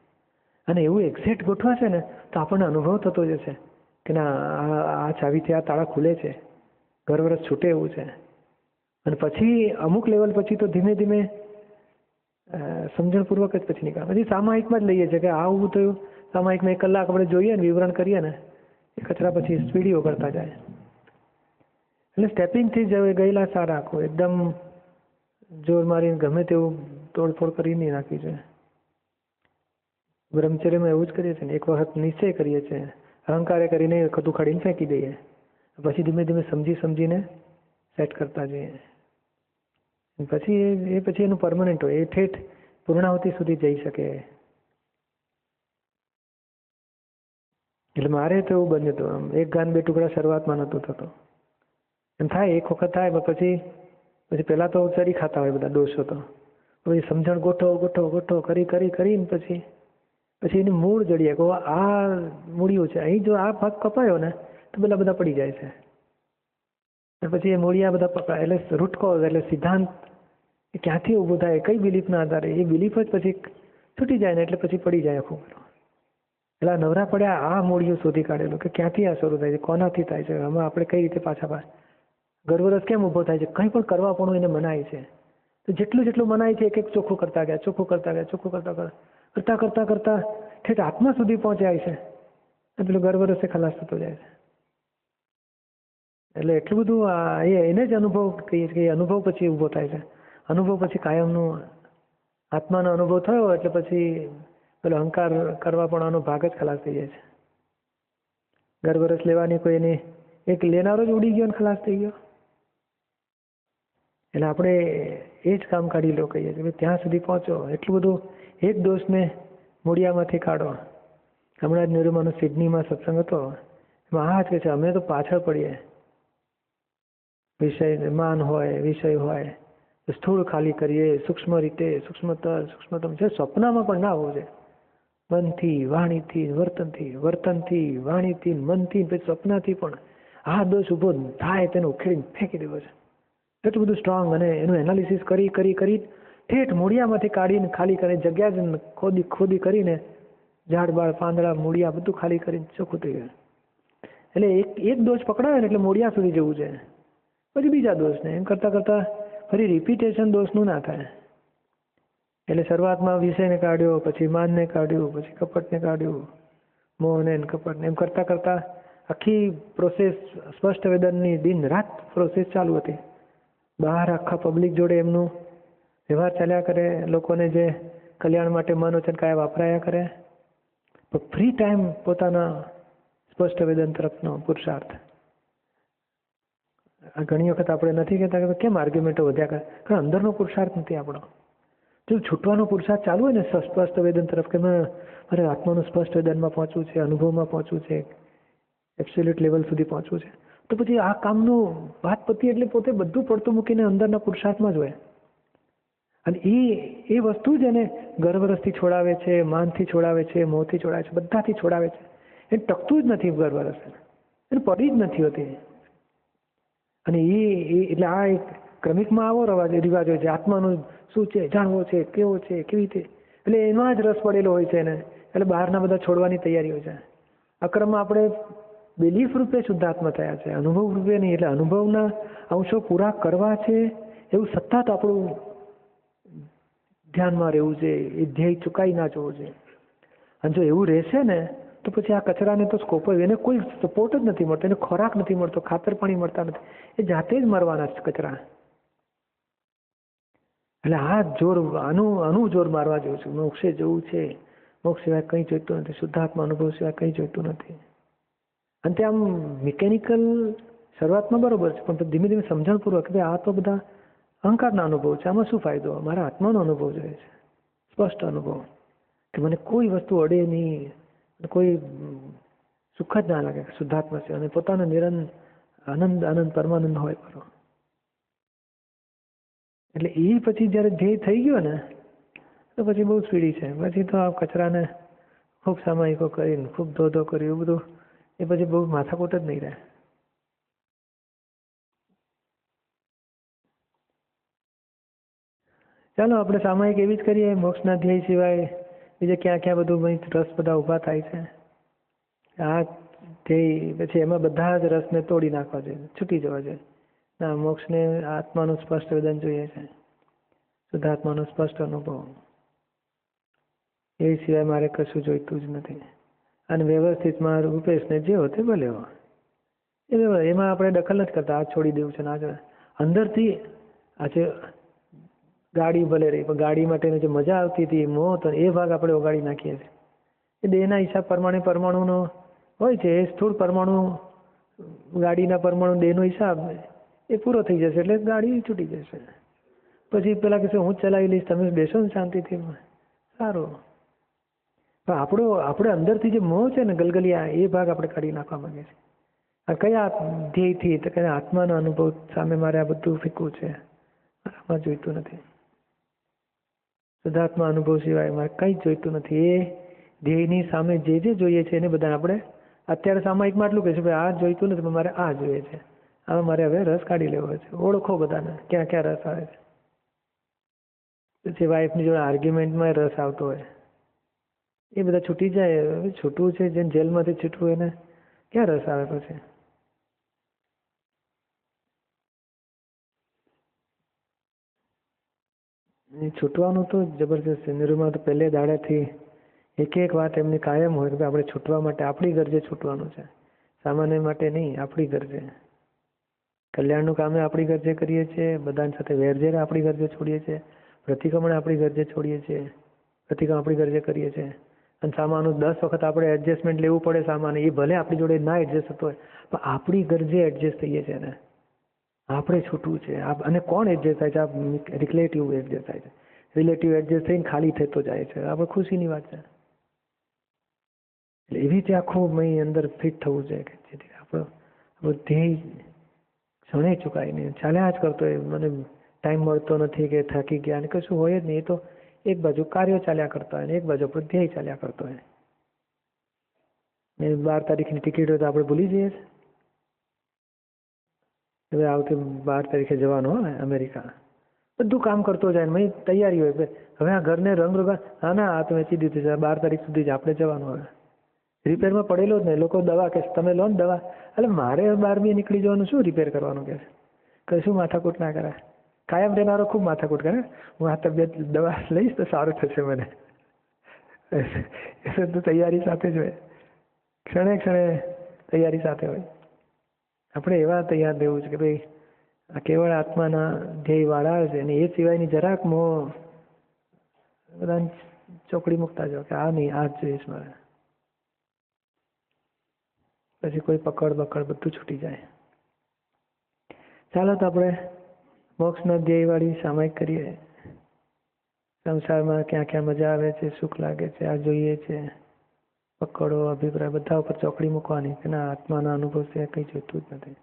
અને એવું એક્ઝેક્ટ ગોઠવાશે ને તો આપણને અનુભવ થતો જશે કે ના આ ચાવીથી આ તાળા ખુલે છે ગર્વરસ છૂટે એવું છે. અને પછી અમુક લેવલ પછી તો ધીમે ધીમે સમજણપૂર્વક જ પછી નીકળે. પછી સામાયિકમાં જ લઈએ છીએ કે આ ઊભું થયું સામાયિકમાં 1 કલાક આપણે જોઈએ ને વિવરણ કરીએ ને એ કચરા પછી સ્પીડીઓ કરતા જાય. એટલે સ્ટેપિંગથી જ ગયેલા સારા આખું એકદમ જોર મારીને ગમે તેવું તોડફોડ કરી નહીં નાખવી જોઈએ. બ્રહ્મચર્યમાં એવું જ કરીએ છીએ ને, એક વખત નિશ્ચય કરીએ છીએ, અહંકારે કરીને ખોટું ખાડીને ફેંકી દઈએ, પછી ધીમે ધીમે સમજી સમજીને સેટ કરતા જઈએ. પછી પછી એનું પરમનન્ટ હોય, એ ઠેઠ પૂર્ણાહુતિ સુધી જઈ શકે. એટલે મારે તો એવું બન્યું હતું, આમ એક ગાન બે ટુકડા શરૂઆતમાં નહોતું થતું. એમ થાય એક વખત થાય, પછી પહેલાં તો ચરી ખાતા હોય બધા દોષો, તો પછી સમજણ ગોઠો કરીને પછી એની મૂળ જડીએ કહો આ મૂળિયું છે, અહીં જો આ ભાગ કપાયો ને તો બધા પડી જાય છે. અને પછી એ મૂળિયા બધા પકડાય, એટલે રૂટ કોઝ એટલે સિદ્ધાંત એ ક્યાંથી ઊભું થાય, કઈ બિલીફના આધારે, એ બિલીફ જ પછી છૂટી જાય ને એટલે પછી પડી જાય આખું. એટલે નવરા પડ્યા આ મૂળિયું શોધી કાઢેલું કે ક્યાંથી આ શરૂ થાય છે, કોનાથી થાય છે, આમાં આપણે કઈ રીતે પાછા ગર્વરસ કેમ ઊભો થાય છે, કંઈ પણ કરવા પણ એને મનાય છે. તો જેટલું મનાય છે એક ચોખ્ખું કરતા ગયા કરતા ઠેઠ આત્મા સુધી પહોંચ્યા છે. પેલું ગર્વરસે ખલાસ થતો જાય છે. એટલે એટલું બધું એને જ અનુભવ કહીએ કે અનુભવ પછી ઊભો થાય છે. અનુભવ પછી કાયમનું આત્માનો અનુભવ થયો એટલે પછી પેલો અહંકાર કરવા પણ આનો ભાગ જ ખલાસ થઈ જાય છે. ગર્ભરસ લેવાની કોઈ એની એક લેનારો જ ઉડી ગયો ને ખલાસ થઈ ગયો. એટલે આપણે એ જ કામ કાઢી લો કહીએ છીએ, ત્યાં સુધી પહોંચો. એટલું બધું એક દોષને મૂળિયામાંથી કાઢો. હમણાં જ નિરૂમાનો સિડનીમાં સત્સંગ હતો, એમાં આ જ કહે છે અમે તો પાછળ પડીએ. વિષય માન હોય, વિષય હોય, સ્થૂળ ખાલી કરીએ, સૂક્ષ્મ રીતે, સૂક્ષ્મતમ છે, સ્વપ્નમાં પણ ના હોવું છે. મનથી, વાણીથી, વર્તનથી, વાણીથી, મનથી, પછી સ્વપ્નથી પણ આ દોષ ઉભો થાય તેને ઉખેડીને ફેંકી દેવો છે. એટલું બધું સ્ટ્રોંગ, અને એનું એનાલિસિસ કરી ઠેઠ મૂળિયામાંથી કાઢીને ખાલી કરીને જગ્યા જ ખોદી કરીને ઝાડ બાળ પાંદડા મૂળિયા બધું ખાલી કરીને ચોખ્ખું થઈ ગયું. એટલે એક દોષ પકડાયો ને એટલે મૂળિયા સુધી જવું છે, પછી બીજા દોષને એમ કરતા ફરી રિપીટેશન દોષનું ના થાય. એટલે શરૂઆતમાં વિષયને કાઢ્યો, પછી માનને કાઢ્યું, પછી કપટને કાઢ્યું, મોહને કપટને, એમ કરતા આખી પ્રોસેસ સ્પષ્ટ વેદનની દિન રાત પ્રોસેસ ચાલુ હતી. બહાર આખા પબ્લિક જોડે એમનું વ્યવહાર ચાલ્યા કરે, લોકોને જે કલ્યાણ માટે મન વચન કાયા વાપરાયા કરે, ફ્રી ટાઈમ પોતાના સ્પષ્ટ વેદન તરફનો પુરુષાર્થ. ઘણી વખત આપણે નથી કહેતા કે કેમ આર્ગ્યુમેન્ટો વધ્યા કરે, કારણ અંદરનો પુરુષાર્થ નથી આપણો. જો છૂટવાનો પુરુષાર્થ ચાલુ હોય ને સ્પષ્ટ વેદન તરફ, કે મારે આત્માનું સ્પષ્ટ વેદનમાં પહોંચવું છે, અનુભવમાં પહોંચવું છે, એબ્સોલ્યુટ લેવલ સુધી પહોંચવું છે, તો પછી આ કામનું વાત પતી એટલે પોતે બધું પડતું મૂકીને અંદરના પુરુષાર્થમાં જ હોય. અને એ વસ્તુ જ એને ગર્ભરસથી છોડાવે છે, માનથી છોડાવે છે, મોહથી છોડાવે છે, બધાથી છોડાવે છે. એ ટકતું જ નથી ગર્ભરસ, એને પડી જ નથી હોતી. અને એટલે આ એક ક્રમિકમાં આવો રિવાજ હોય છે, આત્માનું શું છે જાણવો છે, કેવો છે, કેવી રીતે, એટલે એમાં જ રસ પડેલો હોય છે એને, એટલે બહારના બધા છોડવાની તૈયારી હોય છે. અક્રમમાં આપણે બિલીફ રૂપે શુદ્ધાત્મા થયા છે, અનુભવ રૂપે નહીં. એટલે અનુભવના અંશો પૂરા કરવા છે એવું સતત આપણું ધ્યાનમાં રહેવું છે, એ ધ્યેય ચૂકાઈ ના જવું છે. અને જો એવું રહેશે ને તો પછી આ કચરાને તો સ્કોપ હોય, એને કોઈ સપોર્ટ જ નથી મળતો, એને ખોરાક નથી મળતો, ખાતર પાણી મળતા નથી, એ જાતે જ મરવાના છે કચરા. એટલે આ જોર આનું જોર મારવા જેવું છે. મોક્ષે જવું છે, મોક્ષ સિવાય કંઈ જોઈતું નથી, શુદ્ધાત્મા અનુભવ સિવાય કંઈ જોઈતું નથી. અને તે આમ મિકેનિકલ શરૂઆતમાં બરોબર છે, પણ ધીમે ધીમે સમજણપૂર્વક કે આ તો બધા અહંકારના અનુભવ છે, આમાં શું ફાયદો, મારા આત્માનો અનુભવ જોઈએ છે, સ્પષ્ટ અનુભવ, કે મને કોઈ વસ્તુ અડે નહીં, કોઈ સુખ જ ના લાગે, શુદ્ધાત્મા છે, અને પોતાનો આનંદ પરમાનંદ હોય ખરો. એટલે એ પછી જ્યારે ધ્યેય થઈ ગયો ને તો પછી બહુ સ્પીડી છે. પછી તો આ કચરાને ખૂબ સામાયિકો કરીને ખૂબ ધોધો કર્યું એવું બધું, એ પછી બહુ માથાકૂટ જ નહીં રહે. ચાલો આપણે સામાયિક એવી જ કરીએ, મોક્ષના ધ્યેય સિવાય બીજે ક્યાં બધું રસ બધા ઊભા થાય છે. આ ધ્યેય પછી એમાં બધા જ રસને તોડી નાખવા જોઈએ, છૂટી જવા જોઈએ. ના, મોક્ષને આત્માનું સ્પષ્ટ વેદન જોઈએ છે, શુદ્ધાત્માનો સ્પષ્ટ અનુભવ, એ સિવાય મારે કશું જોઈતું જ નથી. અને વ્યવસ્થિતમાં રૂપેશને જે હોય તે ભલે હોય, એમાં આપણે દખલ નથી કરતા. આ છોડી દેવું છે ને આ અંદરથી આજે ગાડી ભલે રહી, પણ ગાડી માટેની જે મજા આવતી હતી, મોહ હતો, એ ભાગ આપણે ઓગાળી નાખીએ છીએ. એ દેહના હિસાબ પ્રમાણે પરમાણુનો હોય છે. એ સ્થૂળ પરમાણુ, ગાડીના પરમાણુ, દેહનો હિસાબ એ પૂરો થઈ જશે એટલે ગાડી છૂટી જશે. પછી પેલા કહેશે હું ચલાવી લઈશ, તમે બેસો ને શાંતિથી. સારું. પણ આપણે અંદરથી જે મોહ છે ને ગલગલિયા, એ ભાગ આપણે કાઢી નાખવા માંગે છે. આ કયા ધ્યેયથી? તો કયા આત્માનો અનુભવ સામે મારે આ બધું ફીકવું છે, આમાં જોઈતું નથી. શુદ્ધાત્મા અનુભવ સિવાય મારે કંઈ જ જોઈતું નથી. એ ધ્યેયની સામે જે જે જોઈએ છે એને બધા આપણે અત્યારે સામાયિકમાં આટલું કહીશું ભાઈ આ જોઈતું નથી, મારે આ જોઈએ છે, આમાં મારે હવે રસ કાઢી લેવો છે. ઓળખો બધાને ક્યાં ક્યાં રસ આવે છે. પછી વાઈફની જોડે આર્ગ્યુમેન્ટમાં રસ આવતો હોય, એ બધા છૂટી જાય. છૂટવું છે જેને જેલમાંથી છૂટવું એને ક્યાં રસ આવે પછી? છૂટવાનું તો જબરજસ્ત. નિરૂમાં તો પહેલે દાડાથી એક વાત એમની કાયમ હોય કે આપણે છૂટવા માટે આપણી ગરજે છૂટવાનું છે, સામાન્ય માટે નહીં, આપણી ગરજે. કલ્યાણનું કામે આપણી ગરજે કરીએ છીએ, બધાની સાથે વેરઝેર આપણી ગરજે છોડીએ છીએ, પ્રતિક્રમણ આપણી ગરજે છોડીએ છીએ, પ્રતિક્રમણ આપણી ગરજે કરીએ છીએ. અને સામાનું 10 વખત આપણે એડજસ્ટમેન્ટ લેવું પડે. સામાન એ ભલે આપણી જોડે ના એડજસ્ટ થતો હોય, પણ આપણી ગરજે એડજસ્ટ થઈએ છીએ ને આપણે છૂટવું છે. અને કોણ એડજસ્ટ થાય છે? આ રિલેટિવ એડજસ્ટ થાય છે. રિલેટિવ એડજસ્ટ થઈને ખાલી થતો જાય છે. આપણે ખુશીની વાત છે. એટલે એવી રીતે આખું અંદર ફિટ થવું જોઈએ કે જેથી આપણો ધ્યેય ક્ષણે ચૂકાય નહીં, ચાલ્યા જ કરતો હોય. મને ટાઈમ મળતો નથી કે થાકી ગયા અને કશું હોય જ નહીં. એ તો એક બાજુ કાર્યો ચાલ્યા કરતા હોય ને એક બાજુ આપણો ધ્યેય ચાલ્યા કરતો હોય. 12 તારીખની ટિકિટ હોય તો આપણે ભૂલી જઈએ છીએ. હવે આવતી 12 તારીખે જવાનું હોય અમેરિકા, બધું કામ કરતો જાય ને તૈયારી હોય. હવે આ ઘરને રંગ હા ના આ તો વેચી દીધું છે, 12 તારીખ સુધી જ આપણે જવાનું. હવે રિપેરમાં પડેલો જ ને લોકો દવા કે તમે લો ને દવા, એટલે મારે 12મી નીકળી જવાનું, શું રિપેર કરવાનું કે કશું માથાકૂટ ના કરાય. કાયમ રહેનારો ખૂબ માથાકૂટ કરે. હું આ તબિયત દવા લઈશ તો સારું થશે મને. એ તો તૈયારી સાથે જ હોય, ક્ષણે ક્ષણે તૈયારી સાથે હોય. આપણે એવા તૈયાર રહેવું છે કે ભાઈ આ કેવળ આત્માના ધ્યેય વાળા છે અને એ સિવાયની જરાક મોહ બધાને ચોકડી મૂકતા જાઓ કે આ નહીં, આ જ જોઈશ મારે. પછી કોઈ પકડ બકડ બધું છૂટી જાય. ચાલો તો આપણે મોક્ષના ધ્યેયવાળી સામાયિક કરીએ. સંસારમાં ક્યાં ક્યાં મજા આવે છે, સુખ લાગે છે, આ જોઈએ છે, પકડો અભિપ્રાય બધા ઉપર ચોકડી મૂકવાની કે ના આત્માના અનુભવ છે કંઈ જોઈતું જ નથી.